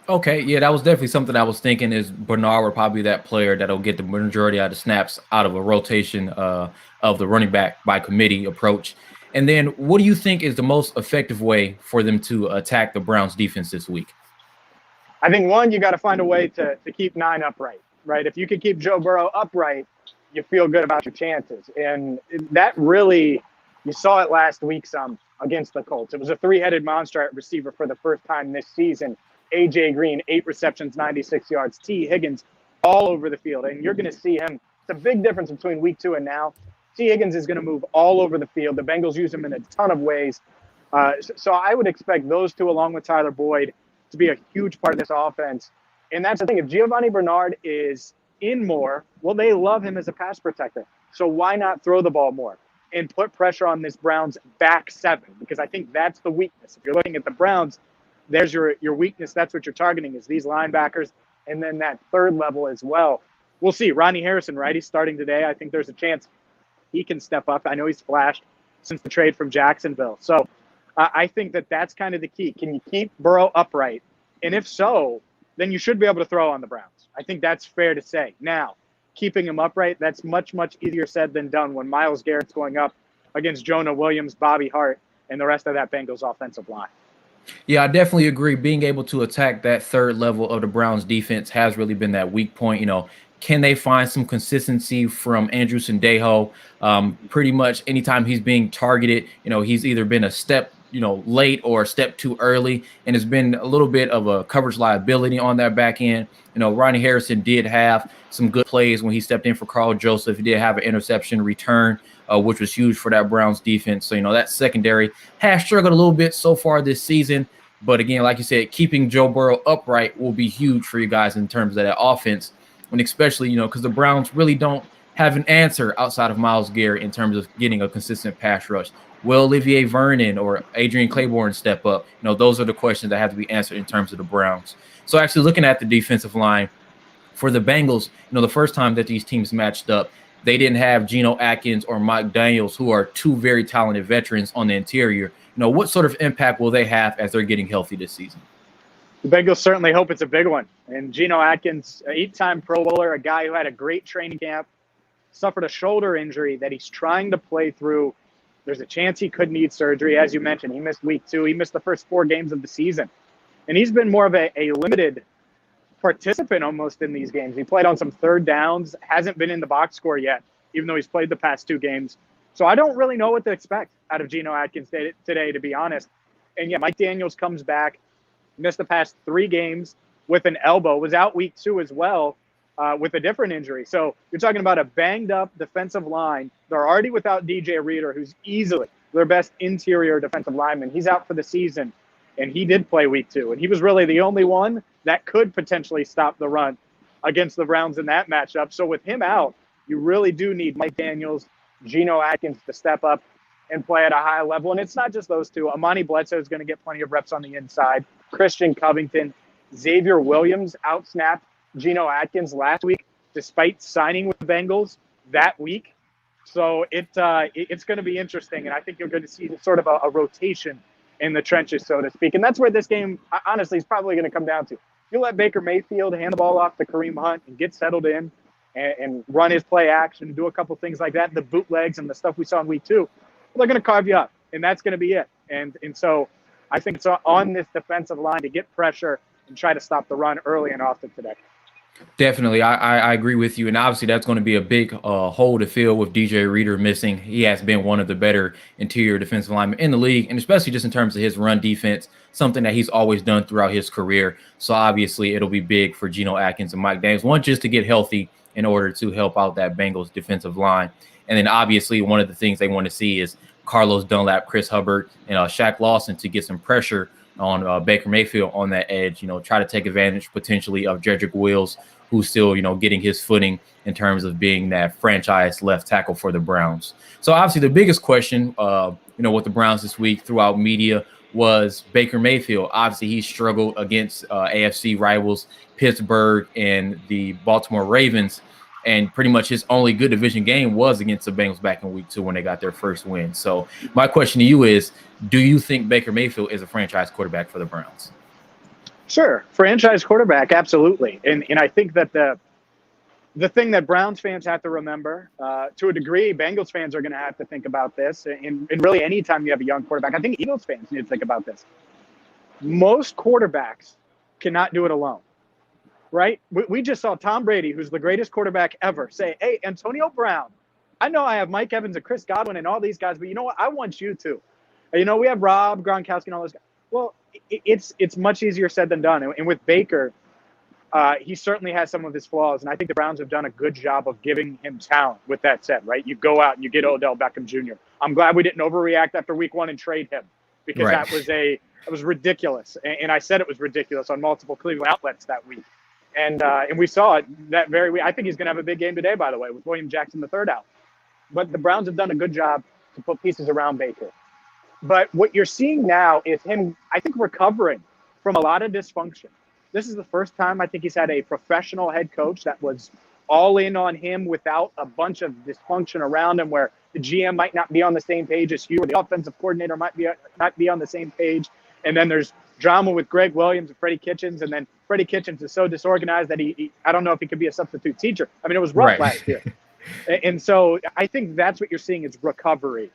Okay, yeah, that was definitely something I was thinking is Bernard would probably be that player that'll get the majority of the snaps out of a rotation of the running back by committee approach. And then what do you think is the most effective way for them to attack the Browns defense this week? I think, one, you got to find a way to keep 9 upright, right? If you can keep Joe Burrow upright, you feel good about your chances. And that really, you saw it last week some against the Colts. It was a 3-headed monster at receiver for the first time this season. A.J. Green, 8 receptions, 96 yards. T. Higgins, all over the field. And you're going to see him. It's a big difference between week 2 and now. T. Higgins is going to move all over the field. The Bengals use him in a ton of ways. So I would expect those two, along with Tyler Boyd, to be a huge part of this offense. And that's the thing. If Giovanni Bernard is in more, well, they love him as a pass protector. So why not throw the ball more and put pressure on this Browns back 7? Because I think that's the weakness. If you're looking at the Browns, there's your weakness. That's what you're targeting, is these linebackers, and then that third level as well. We'll see. Ronnie Harrison, right? He's starting today. I think there's a chance he can step up. I know he's flashed since the trade from Jacksonville. So I think that's kind of the key. Can you keep Burrow upright? And if so, then you should be able to throw on the Browns. I think that's fair to say. Now, keeping him upright, that's much, much easier said than done when Myles Garrett's going up against Jonah Williams, Bobby Hart, and the rest of that Bengals offensive line. Yeah, I definitely agree. Being able to attack that third level of the Browns defense has really been that weak point. Can they find some consistency from Andrew Sendejo? Pretty much anytime he's being targeted, he's either been a step, late or a step too early, and it's been a little bit of a coverage liability on that back end. Ronnie Harrison did have some good plays when he stepped in for Carl Joseph. He did have an interception return, which was huge for that Browns defense. So, that secondary has struggled a little bit so far this season. But again, like you said, keeping Joe Burrow upright will be huge for you guys in terms of that offense. And especially, because the Browns really don't have an answer outside of Myles Garrett in terms of getting a consistent pass rush. Will Olivier Vernon or Adrian Claiborne step up? Those are the questions that have to be answered in terms of the Browns. So actually looking at the defensive line for the Bengals, the first time that these teams matched up, they didn't have Geno Atkins or Mike Daniels, who are two very talented veterans on the interior. What sort of impact will they have as they're getting healthy this season? The Bengals certainly hope it's a big one. And Geno Atkins, an 8-time Pro Bowler, a guy who had a great training camp, suffered a shoulder injury that he's trying to play through. There's a chance he could need surgery. As you mentioned, he missed week 2. He missed the first 4 games of the season. And he's been more of a limited participant almost in these games. He played on some third downs, hasn't been in the box score yet, even though he's played the past 2 games. So I don't really know what to expect out of Geno Atkins today, to be honest. And yeah, Mike Daniels comes back, missed the past 3 games with an elbow, was out week 2 as well with a different injury. So you're talking about a banged up defensive line. They're already without DJ Reader, who's easily their best interior defensive lineman. He's out for the season, and he did play week 2. And he was really the only one that could potentially stop the run against the Browns in that matchup. So with him out, you really do need Mike Daniels, Geno Atkins to step up and play at a high level. And it's not just those two. Amani Bledsoe is going to get plenty of reps on the inside. Christian Covington, Xavier Williams outsnapped Geno Atkins last week, despite signing with the Bengals that week. So it's going to be interesting, and I think you're going to see sort of a rotation in the trenches, so to speak. And that's where this game, honestly, is probably going to come down to. You let Baker Mayfield hand the ball off to Kareem Hunt and get settled in and run his play action and do a couple things like that, the bootlegs and the stuff we saw in week 2, well, they're going to carve you up, and that's going to be it. And so I think it's on this defensive line to get pressure and try to stop the run early and often today. Definitely. I agree with you. And obviously that's going to be a big hole to fill with DJ Reader missing. He has been one of the better interior defensive linemen in the league, and especially just in terms of his run defense, something that he's always done throughout his career. So obviously it'll be big for Geno Atkins and Mike Daniels, one, just to get healthy in order to help out that Bengals defensive line. And then obviously one of the things they want to see is Carlos Dunlap, Chris Hubbard, and Shaq Lawson to get some pressure on Baker Mayfield on that edge, try to take advantage potentially of Jedrick Wills, who's still, getting his footing in terms of being that franchise left tackle for the Browns. So obviously the biggest question, with the Browns this week throughout media was Baker Mayfield. Obviously he struggled against AFC rivals Pittsburgh and the Baltimore Ravens, and pretty much his only good division game was against the Bengals back in week 2 when they got their first win. So my question to you is, do you think Baker Mayfield is a franchise quarterback for the Browns? Sure. Franchise quarterback, absolutely. And I think that the thing that Browns fans have to remember, to a degree, Bengals fans are going to have to think about this. And really anytime you have a young quarterback, I think Eagles fans need to think about this. Most quarterbacks cannot do it alone. Right? We just saw Tom Brady, who's the greatest quarterback ever, say, hey, Antonio Brown, I know I have Mike Evans and Chris Godwin and all these guys, but you know what? I want you to. We have Rob Gronkowski and all those guys. Well, it's much easier said than done. And with Baker, he certainly has some of his flaws, and I think the Browns have done a good job of giving him talent. With that said, right? You go out and you get Odell Beckham Jr. I'm glad we didn't overreact after week 1 and trade him, because right. that was ridiculous. And I said it was ridiculous on multiple Cleveland outlets that week. And we saw it that very week. I think he's going to have a big game today, by the way, with William Jackson III out. But the Browns have done a good job to put pieces around Baker. But what you're seeing now is him, I think, recovering from a lot of dysfunction. This is the first time I think he's had a professional head coach that was all in on him without a bunch of dysfunction around him, where the GM might not be on the same page as you, or the offensive coordinator might not be on the same page. And then there's drama with Greg Williams and Freddie Kitchens, and then Freddie Kitchens is so disorganized that he I don't know if he could be a substitute teacher. I mean, it was rough last year. And so I think that's what you're seeing is recovery.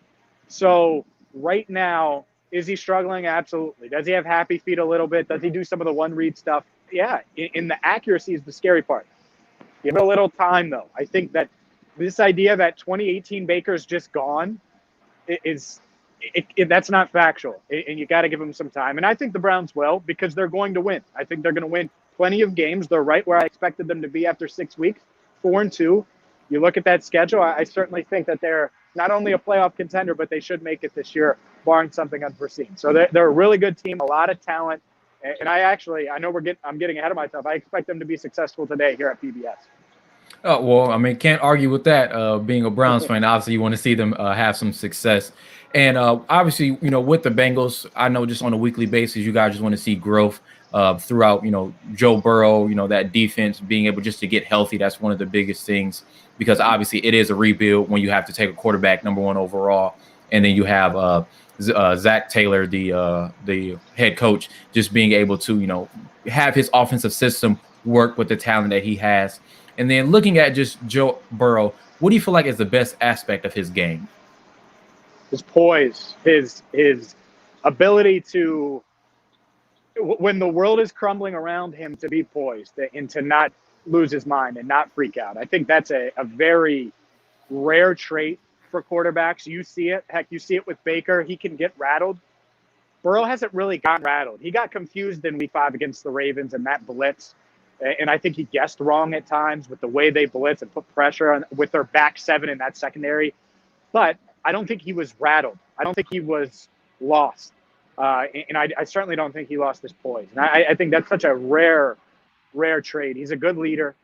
So right now, is he struggling? Absolutely. Does he have happy feet a little bit? Does he do some of the one-read stuff? Yeah. In the accuracy is the scary part. Give it a little time, though. I think that this idea that 2018 Baker's just gone that's not factual, and you got to give them some time. And I think the Browns will, because they're going to win. I think they're going to win plenty of games. They're right where I expected them to be after 6 weeks, 4-2. You look at that schedule, I certainly think that they're not only a playoff contender, but they should make it this year, barring something unforeseen. So they're a really good team, a lot of talent. And I know I'm getting ahead of myself. I expect them to be successful today here at PBS. Oh, well, I mean, can't argue with that. Being a Browns fan, obviously you want to see them have some success. And obviously, with the Bengals, I know just on a weekly basis, you guys just want to see growth throughout, Joe Burrow, that defense being able just to get healthy. That's one of the biggest things, because obviously it is a rebuild when you have to take a quarterback number 1 overall. And then you have Zach Taylor, the head coach, just being able to, have his offensive system work with the talent that he has. And then looking at just Joe Burrow, what do you feel like is the best aspect of his game? His poise, his ability to, when the world is crumbling around him, to be poised and to not lose his mind and not freak out. I think that's a very rare trait for quarterbacks. You see it. Heck, you see it with Baker. He can get rattled. Burrow hasn't really gotten rattled. He got confused in week 5 against the Ravens and that blitz. And I think he guessed wrong at times with the way they blitz and put pressure on with their back 7 in that secondary. But I don't think he was rattled. I don't think he was lost. And I certainly don't think he lost his poise. And I think that's such a rare trait. He's a good leader.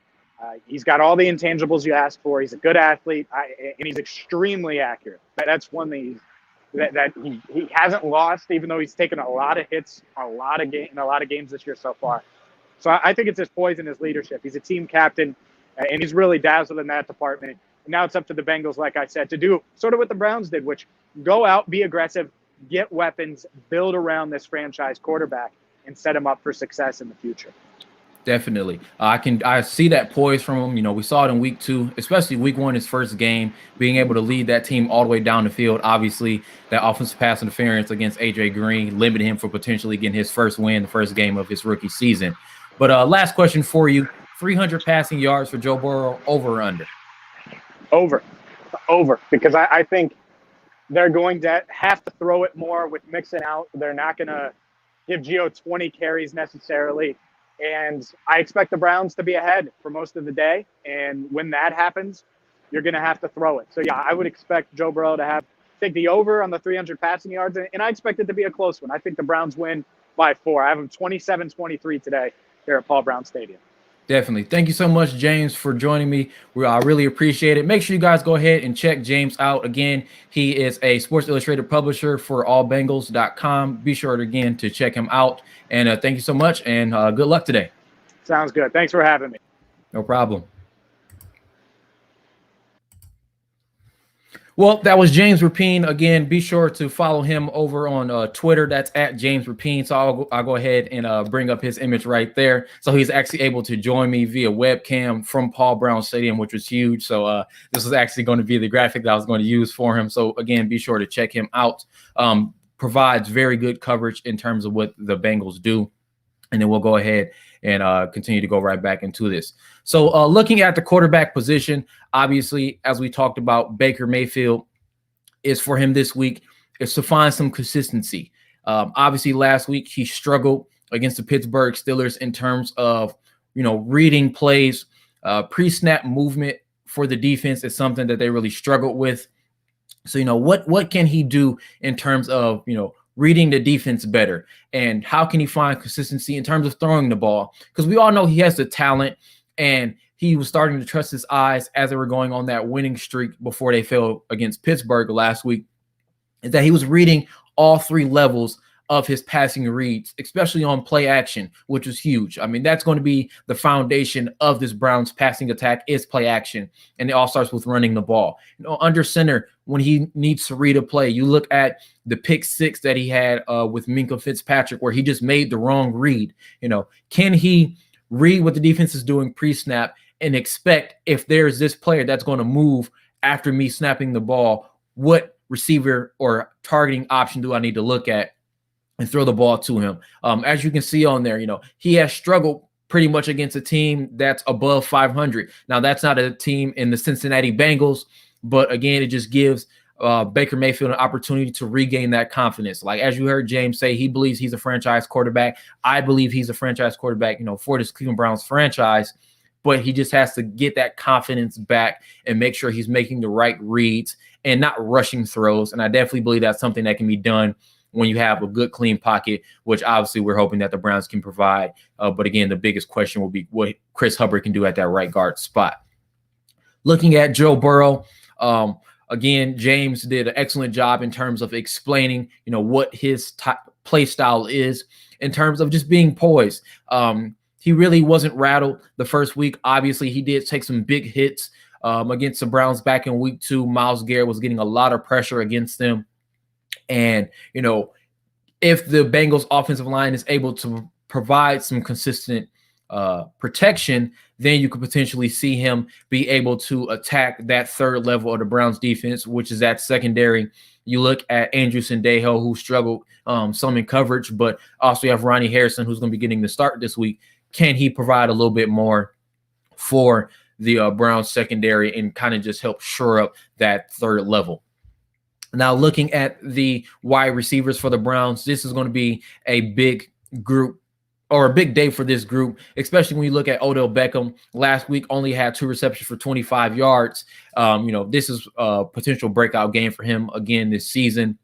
He's got all the intangibles you ask for. He's a good athlete, and he's extremely accurate. That's one thing that he hasn't lost, even though he's taken a lot of hits, in a lot of games this year so far. So I think it's his poise and his leadership. He's a team captain, and he's really dazzled in that department. And now it's up to the Bengals, like I said, to do sort of what the Browns did, which go out, be aggressive, get weapons, build around this franchise quarterback, and set him up for success in the future. Definitely. I see that poise from him. You know, we saw it in week 2, especially week 1, his first game, being able to lead that team all the way down the field. Obviously, that offensive pass interference against AJ Green limited him for potentially getting his first win, the first game of his rookie season. But last question for you, 300 passing yards for Joe Burrow, over or under? Over, because I think they're going to have to throw it more with Mixon out. They're not going to give Gio 20 carries necessarily. And I expect the Browns to be ahead for most of the day. And when that happens, you're going to have to throw it. So, yeah, I would expect Joe Burrow to take the over on the 300 passing yards. And I expect it to be a close one. I think the Browns win by 4. I have them 27-23 today here at Paul Brown Stadium. Definitely. Thank you so much, James, for joining me. I really appreciate it. Make sure you guys go ahead and check James out. Again, he is a Sports Illustrated publisher for allbengals.com. Be sure again to check him out. And thank you so much, and good luck today. Sounds good. Thanks for having me. No problem. Well, that was James Rapien. Again, be sure to follow him over on Twitter. That's at James Rapien. So I'll go ahead and bring up his image right there. So he's actually able to join me via webcam from Paul Brown Stadium, which was huge. So this was actually going to be the graphic that I was going to use for him. So again, be sure to check him out. Provides very good coverage in terms of what the Bengals do. And then we'll go ahead and continue to go right back into this. So looking at the quarterback position, obviously, as we talked about, Baker Mayfield is for him this week is to find some consistency. Obviously, last week he struggled against the Pittsburgh Steelers in terms of, reading plays. Pre-snap movement for the defense is something that they really struggled with. So, what can he do in terms of, reading the defense better, and how can he find consistency in terms of throwing the ball? Because we all know he has the talent, and he was starting to trust his eyes as they were going on that winning streak before they fell against Pittsburgh last week, is that he was reading all 3 levels of his passing reads, especially on play action, which was huge. I mean, that's going to be the foundation of this Browns passing attack is play action, and it all starts with running the ball. Under center, when he needs to read a play, you look at the pick 6 that he had with Minkah Fitzpatrick, where he just made the wrong read. Can he read what the defense is doing pre-snap and expect if there's this player that's going to move after me snapping the ball, what receiver or targeting option do I need to look at and throw the ball to him? As you can see on there, he has struggled pretty much against a team that's above 500. Now, that's not a team in the Cincinnati Bengals, but again, it just gives Baker Mayfield an opportunity to regain that confidence. Like, as you heard James say, he believes he's a franchise quarterback. I believe he's a franchise quarterback, for this Cleveland Browns franchise, but he just has to get that confidence back and make sure he's making the right reads and not rushing throws. And I definitely believe that's something that can be done when you have a good, clean pocket, which obviously we're hoping that the Browns can provide. But again, the biggest question will be what Chris Hubbard can do at that right guard spot. Looking at Joe Burrow, again, James did an excellent job in terms of explaining, what his play style is in terms of just being poised. He really wasn't rattled the first week. Obviously, he did take some big hits against the Browns back in week 2. Myles Garrett was getting a lot of pressure against them. And, if the Bengals offensive line is able to provide some consistent protection, then you could potentially see him be able to attack that 3rd level of the Browns defense, which is that secondary. You look at Andrew Sendejo, who struggled some in coverage, but also you have Ronnie Harrison, who's going to be getting the start this week. Can he provide a little bit more for the Browns secondary and kind of just help shore up that 3rd level? Now, looking at the wide receivers for the Browns, this is going to be a big group or a big day for this group, especially when you look at Odell Beckham. Last week only had 2 receptions for 25 yards. This is a potential breakout game for him again this season.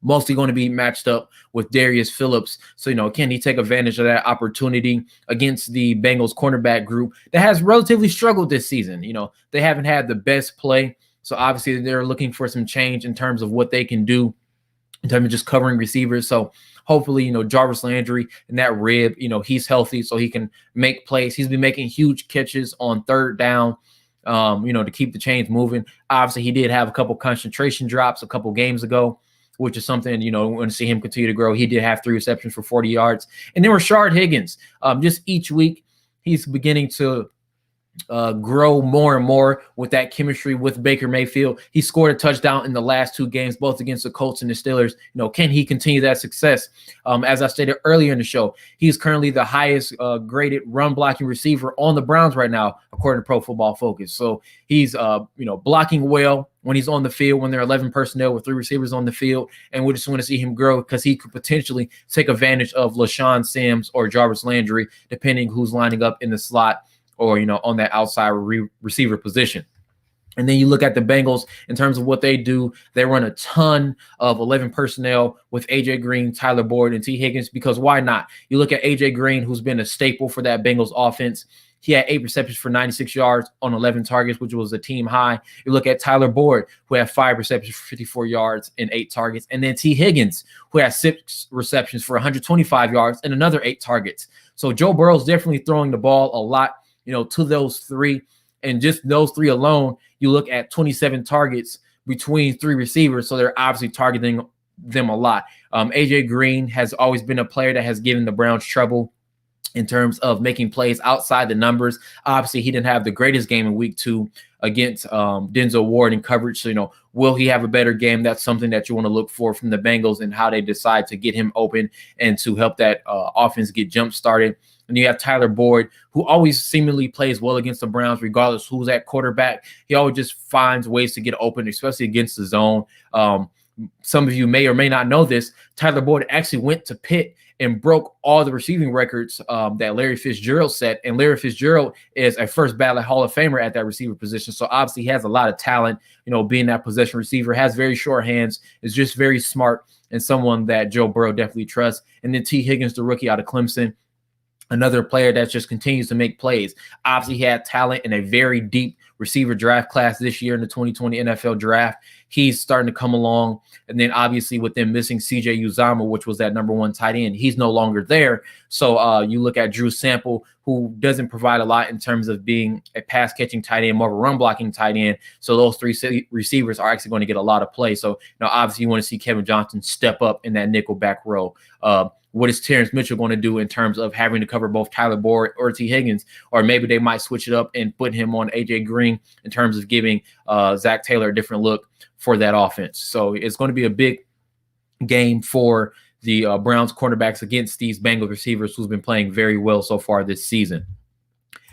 Mostly going to be matched up with Darius Phillips. So, can he take advantage of that opportunity against the Bengals cornerback group that has relatively struggled this season? They haven't had the best play. So obviously they're looking for some change in terms of what they can do in terms of just covering receivers. So hopefully, Jarvis Landry and that rib, he's healthy so he can make plays. He's been making huge catches on third down, to keep the chains moving. Obviously, he did have a couple concentration drops a couple games ago, which is something, we want to see him continue to grow. He did have 3 receptions for 40 yards. And then Rashard Higgins, just each week, he's beginning to grow more and more with that chemistry with Baker Mayfield. He scored a touchdown in the last 2 games, both against the Colts and the Steelers. Can he continue that success? As I stated earlier in the show, he's currently the highest graded run blocking receiver on the Browns right now, according to Pro Football Focus. So he's, blocking well when he's on the field, when there are 11 personnel with 3 receivers on the field. And we just want to see him grow because he could potentially take advantage of LaShawn Sims or Jarvis Landry, depending who's lining up in the slot or, on that outside receiver position. And then you look at the Bengals in terms of what they do. They run a ton of 11 personnel with A.J. Green, Tyler Boyd, and T. Higgins, because why not? You look at A.J. Green, who's been a staple for that Bengals offense. He had 8 receptions for 96 yards on 11 targets, which was a team high. You look at Tyler Boyd, who had 5 receptions for 54 yards and 8 targets. And then T. Higgins, who had 6 receptions for 125 yards and another 8 targets. So Joe Burrow's definitely throwing the ball a lot, to those 3. And just those 3 alone, you look at 27 targets between 3 receivers. So they're obviously targeting them a lot. A.J. Green has always been a player that has given the Browns trouble in terms of making plays outside the numbers. Obviously, he didn't have the greatest game in week 2 against Denzel Ward in coverage. So, will he have a better game? That's something that you want to look for from the Bengals and how they decide to get him open and to help that offense get jump started. And you have Tyler Boyd, who always seemingly plays well against the Browns, regardless who's at quarterback. He always just finds ways to get open, especially against the zone. Some of you may or may not know this. Tyler Boyd actually went to Pitt and broke all the receiving records that Larry Fitzgerald set. And Larry Fitzgerald is a first ballot Hall of Famer at that receiver position. So obviously he has a lot of talent, being that possession receiver, has very short hands, is just very smart, and someone that Joe Burrow definitely trusts. And then T. Higgins, the rookie out of Clemson, another player that just continues to make plays. Obviously, he had talent in a very deep receiver draft class this year in the 2020 NFL draft. He's starting to come along. And then obviously with them missing CJ Uzama, which was that number 1 tight end, he's no longer there. So you look at Drew Sample, who doesn't provide a lot in terms of being a pass catching tight end, more of a run blocking tight end. So those 3 receivers are actually going to get a lot of play. So obviously you want to see Kevin Johnson step up in that nickel back row. What is Terrence Mitchell going to do in terms of having to cover both Tyler Boyd or T. Higgins? Or maybe they might switch it up and put him on A.J. Green in terms of giving Zach Taylor a different look for that offense. So it's going to be a big game for the Browns cornerbacks against these Bengals receivers who's been playing very well so far this season.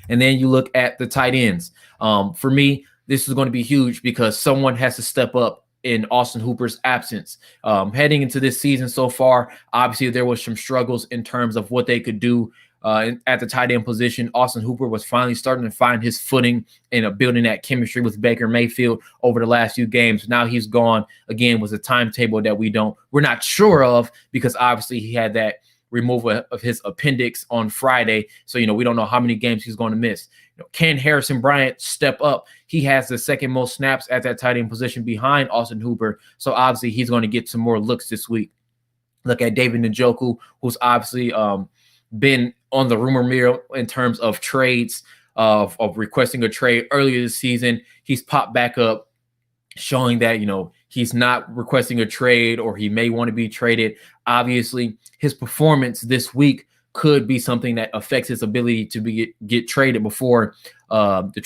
And then you look at the tight ends. For me, this is going to be huge because someone has to step up in Austin Hooper's absence. Heading into this season so far, obviously there was some struggles in terms of what they could do at the tight end position. Austin Hooper was finally starting to find his footing in building that chemistry with Baker Mayfield over the last few games. Now he's gone again with a timetable that we're not sure of, because obviously he had that removal of his appendix on Friday. So, we don't know how many games he's going to miss. Can Harrison Bryant step up? He has the second most snaps at that tight end position behind Austin Hooper. So obviously he's going to get some more looks this week. Look at David Njoku, who's obviously been on the rumor mill in terms of trades, of requesting a trade earlier this season. He's popped back up, showing that, he's not requesting a trade, or he may want to be traded. Obviously, his performance this week could be something that affects his ability to get traded before the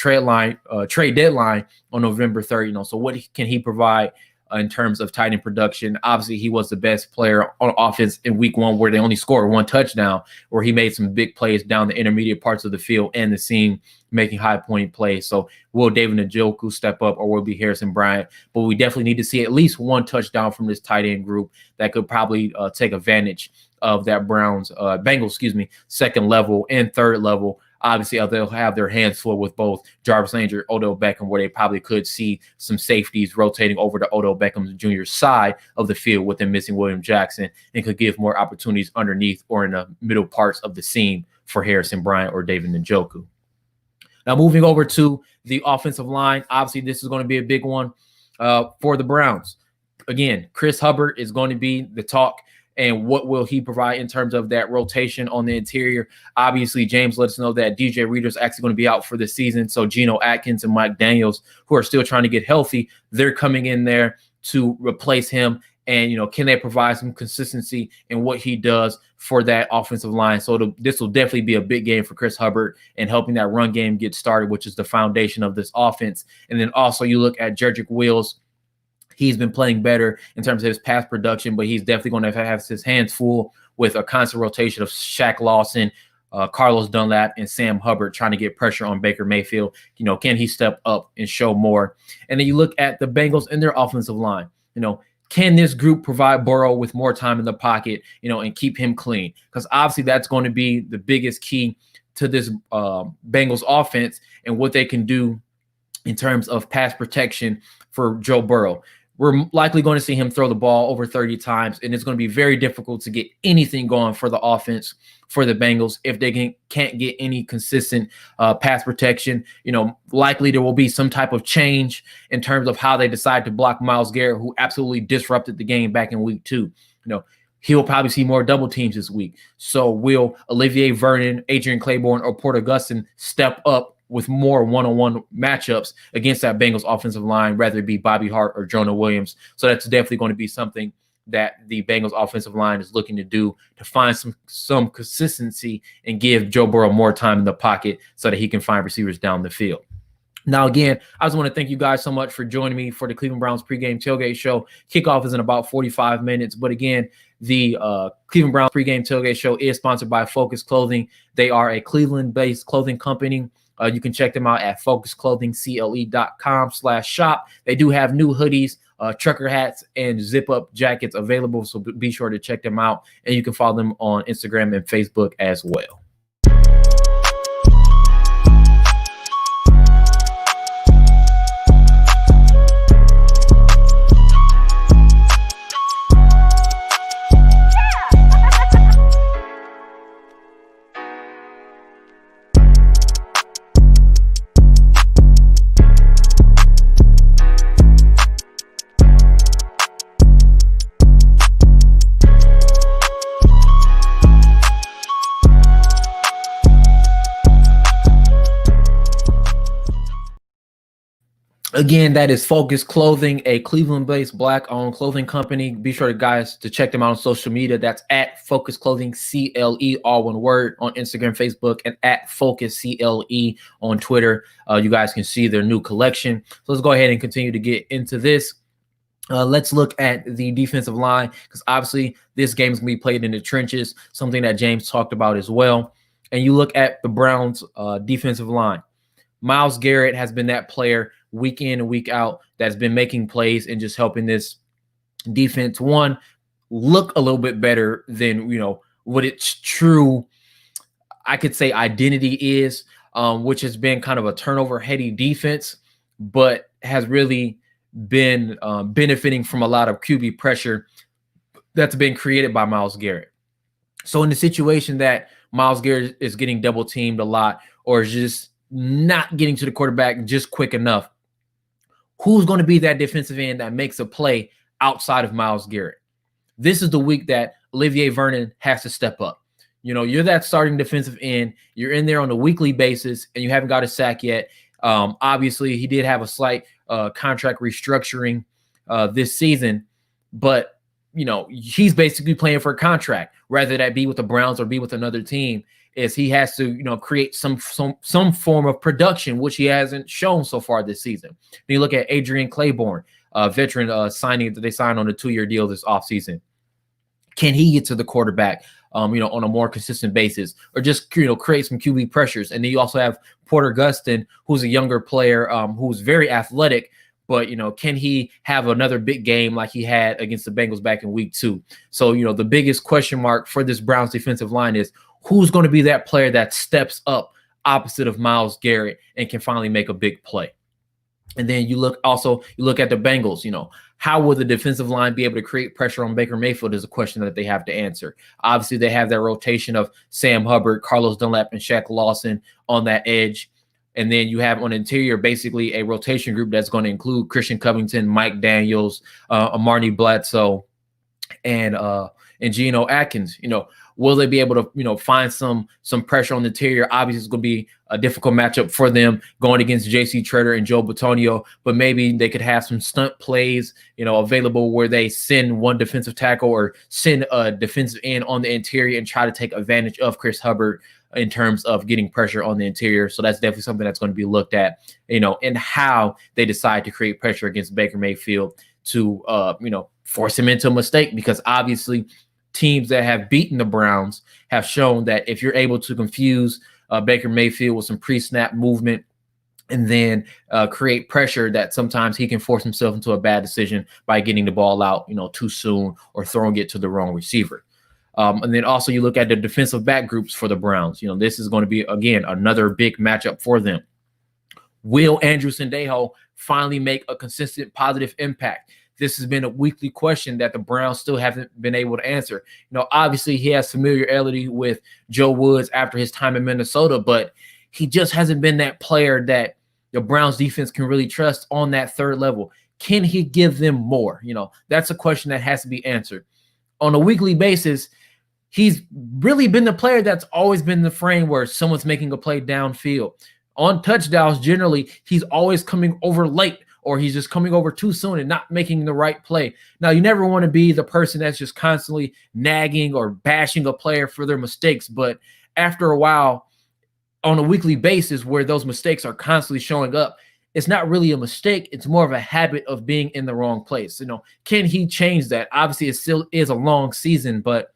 trade deadline on November 3rd. So what can he provide in terms of tight end production? Obviously, he was the best player on offense in week 1, where they only scored 1 touchdown, where he made some big plays down the intermediate parts of the field and the seam, making high point plays. So will David Njoku step up, or will it be Harrison Bryant? But we definitely need to see at least 1 touchdown from this tight end group that could probably take advantage of that Bengals, second level and third level. Obviously, they'll have their hands full with both Jarvis Landry, Odell Beckham, where they probably could see some safeties rotating over to Odell Beckham Jr.'s side of the field with them missing William Jackson, and could give more opportunities underneath or in the middle parts of the seam for Harrison Bryant or David Njoku. Now, moving over to the offensive line, obviously this is going to be a big one for the Browns. again, Chris Hubbard is going to be the talk. And what will he provide in terms of that rotation on the interior? Obviously, James let us know that DJ Reader is actually going to be out for the season. So Geno Atkins and Mike Daniels, who are still trying to get healthy, they're coming in there to replace him. And, can they provide some consistency in what he does for that offensive line? So this will definitely be a big game for Chris Hubbard and helping that run game get started, which is the foundation of this offense. And then also you look at Jedrick Wills. He's been playing better in terms of his pass production, but he's definitely going to have his hands full with a constant rotation of Shaq Lawson, Carlos Dunlap, and Sam Hubbard trying to get pressure on Baker Mayfield. Can he step up and show more? And then you look at the Bengals and their offensive line. Can this group provide Burrow with more time in the pocket, and keep him clean? Because obviously that's going to be the biggest key to this Bengals offense and what they can do in terms of pass protection for Joe Burrow. We're likely going to see him throw the ball over 30 times, and it's going to be very difficult to get anything going for the offense for the Bengals if they can't get any consistent pass protection. Likely there will be some type of change in terms of how they decide to block Myles Garrett, who absolutely disrupted the game back in week 2. He'll probably see more double teams this week. So will Olivier Vernon, Adrian Claiborne, or Porter Gustin step up with more one-on-one matchups against that Bengals offensive line, whether it be Bobby Hart or Jonah Williams? So that's definitely going to be something that the Bengals offensive line is looking to do to find some consistency and give Joe Burrow more time in the pocket so that he can find receivers down the field. Now, again, I just want to thank you guys so much for joining me for the Cleveland Browns pregame tailgate show. Kickoff is in about 45 minutes. But again, the Cleveland Browns pregame tailgate show is sponsored by Focus Clothing. They are a Cleveland-based clothing company. You can check them out at focusclothingcle.com/shop. They do have new hoodies, trucker hats, and zip-up jackets available, so be sure to check them out. And you can follow them on Instagram and Facebook as well. Again, that is Focus Clothing, a Cleveland-based Black-owned clothing company. Be sure, guys, to check them out on social media. That's at Focus Clothing CLE, all one word, on Instagram, Facebook, and at Focus CLE on Twitter. You guys can see their new collection. So let's go ahead and continue to get into this. Let's look at the defensive line, because obviously this game is going to be played in the trenches, something that James talked about as well. And you look at the Browns' defensive line. Myles Garrett has been that player week in and week out that's been making plays and just helping this defense, one, look a little bit better than, what its true, I could say, identity is, which has been kind of a turnover-heady defense, but has really been benefiting from a lot of QB pressure that's been created by Myles Garrett. So in the situation that Myles Garrett is getting double-teamed a lot or is just not getting to the quarterback just quick enough, who's going to be that defensive end that makes a play outside of Myles Garrett? This is the week that Olivier Vernon has to step up. You're that starting defensive end. You're in there on a weekly basis, and you haven't got a sack yet. Obviously, he did have a slight contract restructuring this season, but, he's basically playing for a contract, whether that be with the Browns or be with another team, is he has to, create some form of production, which he hasn't shown so far this season. Then you look at Adrian Claiborne, veteran signing that they signed on a 2-year deal this offseason. Can he get to the quarterback, on a more consistent basis, or just, create some QB pressures? And then you also have Porter Gustin, who's a younger player, who's very athletic, but, can he have another big game like he had against the Bengals back in week 2? So, the biggest question mark for this Browns defensive line is, who's going to be that player that steps up opposite of Myles Garrett and can finally make a big play? And then you look at the Bengals, how will the defensive line be able to create pressure on Baker Mayfield is a question that they have to answer. Obviously, they have that rotation of Sam Hubbard, Carlos Dunlap, and Shaq Lawson on that edge. And then you have on the interior basically a rotation group that's going to include Christian Covington, Mike Daniels, Amar'e Bledsoe, and Geno Atkins. Will they be able to find some pressure on the interior? Obviously, it's going to be a difficult matchup for them going against J.C. Treader and Joe Bitonio, but maybe they could have some stunt plays available where they send one defensive tackle or send a defensive end on the interior and try to take advantage of Chris Hubbard in terms of getting pressure on the interior. So that's definitely something that's going to be looked at, and how they decide to create pressure against Baker Mayfield to force him into a mistake, because obviously teams that have beaten the Browns have shown that if you're able to confuse Baker Mayfield with some pre-snap movement and then create pressure, that sometimes he can force himself into a bad decision by getting the ball out, too soon or throwing it to the wrong receiver. And then also you look at the defensive back groups for the Browns. This is going to be, again, another big matchup for them. Will Andrew Sendejo finally make a consistent positive impact? This has been a weekly question that the Browns still haven't been able to answer. Obviously he has familiarity with Joe Woods after his time in Minnesota, but he just hasn't been that player that the Browns defense can really trust on that third level. Can he give them more? That's a question that has to be answered. On a weekly basis, he's really been the player that's always been the frame where someone's making a play downfield. On touchdowns, generally, he's always coming over late, or he's just coming over too soon and not making the right play. Now, you never want to be the person that's just constantly nagging or bashing a player for their mistakes, but after a while, on a weekly basis where those mistakes are constantly showing up, it's not really a mistake. It's more of a habit of being in the wrong place. Can he change that? Obviously, it still is a long season, but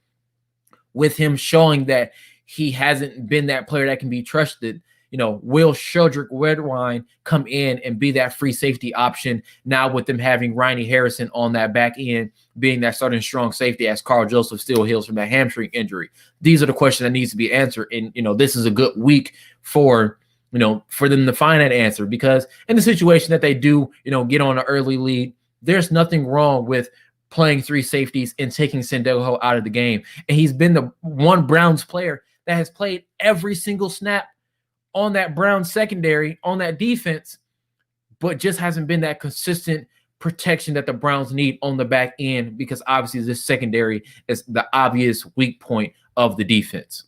with him showing that he hasn't been that player that can be trusted, will Sheldrick Redwine come in and be that free safety option now with them having Ronnie Harrison on that back end, being that starting strong safety as Carl Joseph still heals from that hamstring injury? These are the questions that needs to be answered. And, this is a good week for them to find that answer, because in the situation that they do, get on an early lead, there's nothing wrong with playing three safeties and taking Sendejo out of the game. And he's been the one Browns player that has played every single snap on that Browns secondary, on that defense, but just hasn't been that consistent protection that the Browns need on the back end, because obviously this secondary is the obvious weak point of the defense.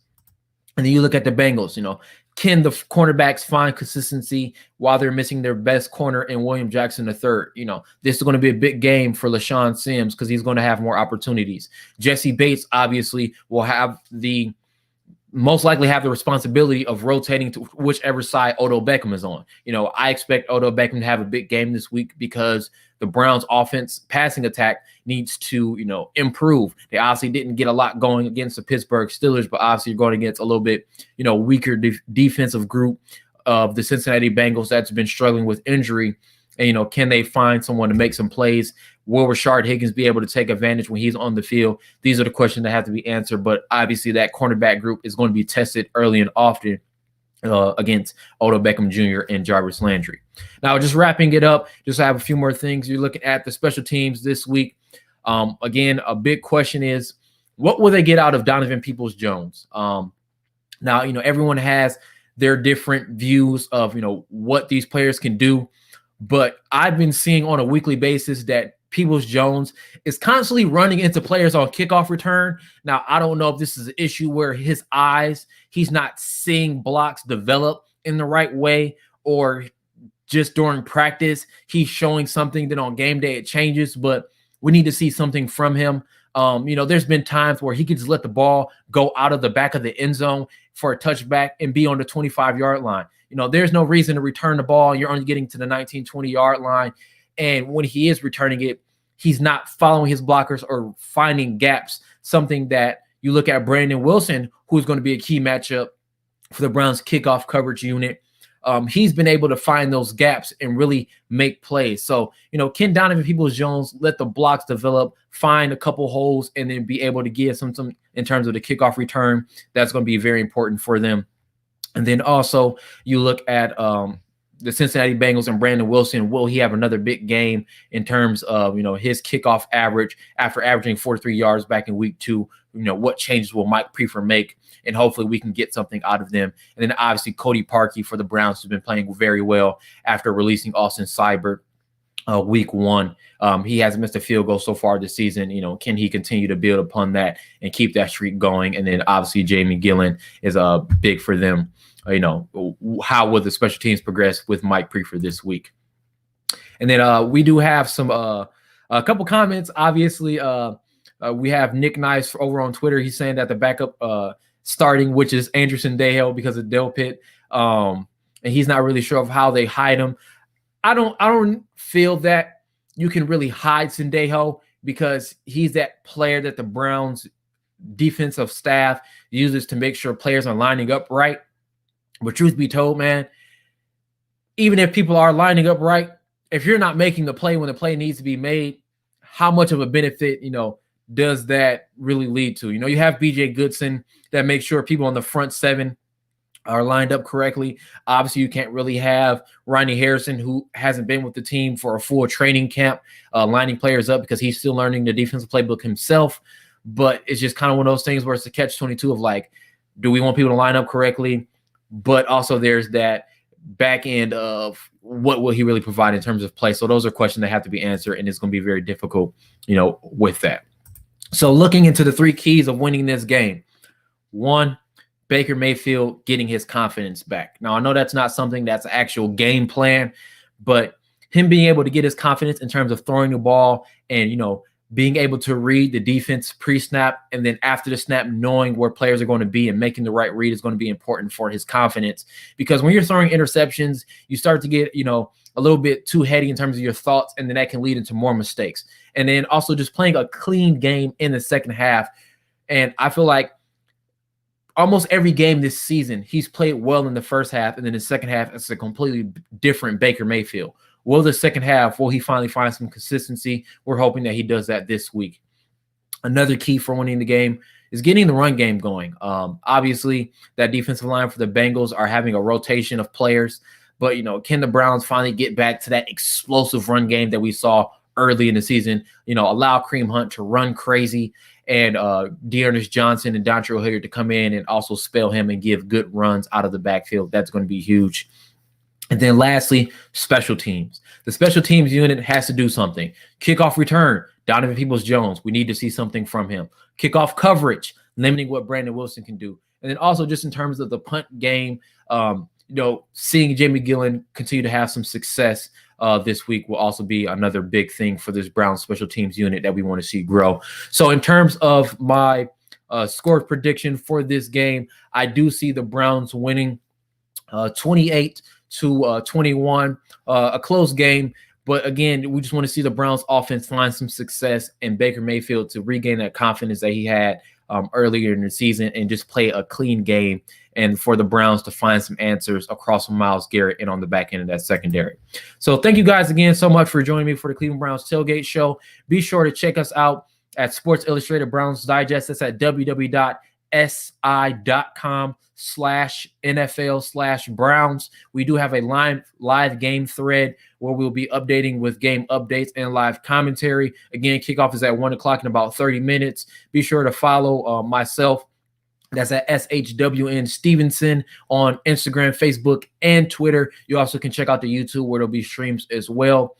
And then you look at the Bengals, can the cornerbacks find consistency while they're missing their best corner in William Jackson III? This is going to be a big game for LaShawn Sims because he's going to have more opportunities. Jesse Bates obviously will most likely have the responsibility of rotating to whichever side Odell Beckham is on. I expect Odell Beckham to have a big game this week because the Browns offense passing attack needs to, improve. They obviously didn't get a lot going against the Pittsburgh Steelers, but obviously you're going against a little bit, weaker defensive group of the Cincinnati Bengals that's been struggling with injury. And, can they find someone to make some plays? Will Rashard Higgins be able to take advantage when he's on the field? These are the questions that have to be answered. But obviously that cornerback group is going to be tested early and often against Odell Beckham Jr. and Jarvis Landry. Now, just wrapping it up, just have a few more things. You're looking at the special teams this week. Again, a big question is, what will they get out of Donovan Peoples-Jones? Now, everyone has their different views of, what these players can do. But I've been seeing on a weekly basis that Peoples-Jones is constantly running into players on kickoff return. Now, I don't know if this is an issue where he's not seeing blocks develop in the right way, or just during practice, he's showing something that on game day it changes, but we need to see something from him. There's been times where he could just let the ball go out of the back of the end zone for a touchback and be on the 25-yard line. There's no reason to return the ball. You're only getting to the 19, 20-yard line. And when he is returning it, he's not following his blockers or finding gaps, something that you look at Brandon Wilson, who's going to be a key matchup for the Browns kickoff coverage unit. He's been able to find those gaps and really make plays. So, can Donovan Peoples-Jones let the blocks develop, find a couple holes, and then be able to give some in terms of the kickoff return? That's going to be very important for them. And then also you look at the Cincinnati Bengals and Brandon Wilson, will he have another big game in terms of, his kickoff average after averaging 43 yards back in week 2? What changes will Mike Prefer make? And hopefully we can get something out of them. And then obviously Cody Parkey for the Browns has been playing very well after releasing Austin Seibert week 1. He hasn't missed a field goal so far this season. Can he continue to build upon that and keep that streak going? And then obviously Jamie Gillen is big for them. How will the special teams progress with Mike Prefer this week? And then we do have some a couple comments. Obviously, we have Nick Nice over on Twitter. He's saying that the backup starting, which is Anderson Dale because of Delpit, and he's not really sure of how they hide him. I don't feel that you can really hide Sendejo because he's that player that the Browns defensive staff uses to make sure players are lining up right. But truth be told, man, even if people are lining up right, if you're not making the play when the play needs to be made, how much of a benefit, does that really lead to? You have BJ Goodson that makes sure people on the front 7 are lined up correctly. Obviously, you can't really have Ronnie Harrison, who hasn't been with the team for a full training camp, lining players up because he's still learning the defensive playbook himself. But it's just kind of one of those things where it's a catch-22 of like, do we want people to line up correctly? But also there's that back end of what will he really provide in terms of play. So those are questions that have to be answered, and it's going to be very difficult, with that. So looking into the 3 keys of winning this game. 1, Baker Mayfield getting his confidence back. Now, I know that's not something that's an actual game plan, but him being able to get his confidence in terms of throwing the ball and, being able to read the defense pre-snap and then after the snap, knowing where players are going to be and making the right read is going to be important for his confidence. Because when you're throwing interceptions, you start to get, a little bit too heady in terms of your thoughts, and then that can lead into more mistakes. And then also just playing a clean game in the second half. And I feel like almost every game this season, he's played well in the first half, and then the second half, it's a completely different Baker Mayfield. Will the second half, will he finally find some consistency? We're hoping that he does that this week. Another key for winning the game is getting the run game going. Obviously, that defensive line for the Bengals are having a rotation of players, but, can the Browns finally get back to that explosive run game that we saw early in the season? Allow Kareem Hunt to run crazy and Dearness Johnson and Dontrell Hilliard to come in and also spell him and give good runs out of the backfield. That's going to be huge. And then lastly, special teams. The special teams unit has to do something. Kickoff return, Donovan Peoples-Jones. We need to see something from him. Kickoff coverage, limiting what Brandon Wilson can do. And then also just in terms of the punt game, seeing Jamie Gillen continue to have some success this week will also be another big thing for this Browns special teams unit that we want to see grow. So in terms of my score prediction for this game, I do see the Browns winning 28-21, a close game. But again, we just want to see the Browns offense find some success and Baker Mayfield to regain that confidence that he had earlier in the season and just play a clean game, and for the Browns to find some answers across from Myles Garrett and on the back end of that secondary. So thank you guys again so much for joining me for the Cleveland Browns Tailgate Show. Be sure to check us out at Sports Illustrated Browns Digest. That's at www.si.com/NFL/Browns. We do have a live game thread where we'll be updating with game updates and live commentary. Again, kickoff is at 1 o'clock in about 30 minutes. Be sure to follow myself. That's at SHWN Stevenson on Instagram, Facebook, and Twitter. You also can check out the YouTube where there'll be streams as well.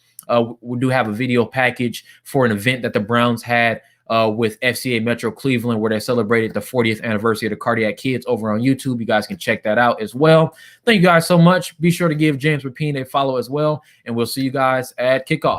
We do have a video package for an event that the Browns had with FCA Metro Cleveland, where they celebrated the 40th anniversary of the Cardiac Kids over on YouTube. You guys can check that out as well. Thank you guys so much. Be sure to give James Rapine a follow as well, and we'll see you guys at kickoff.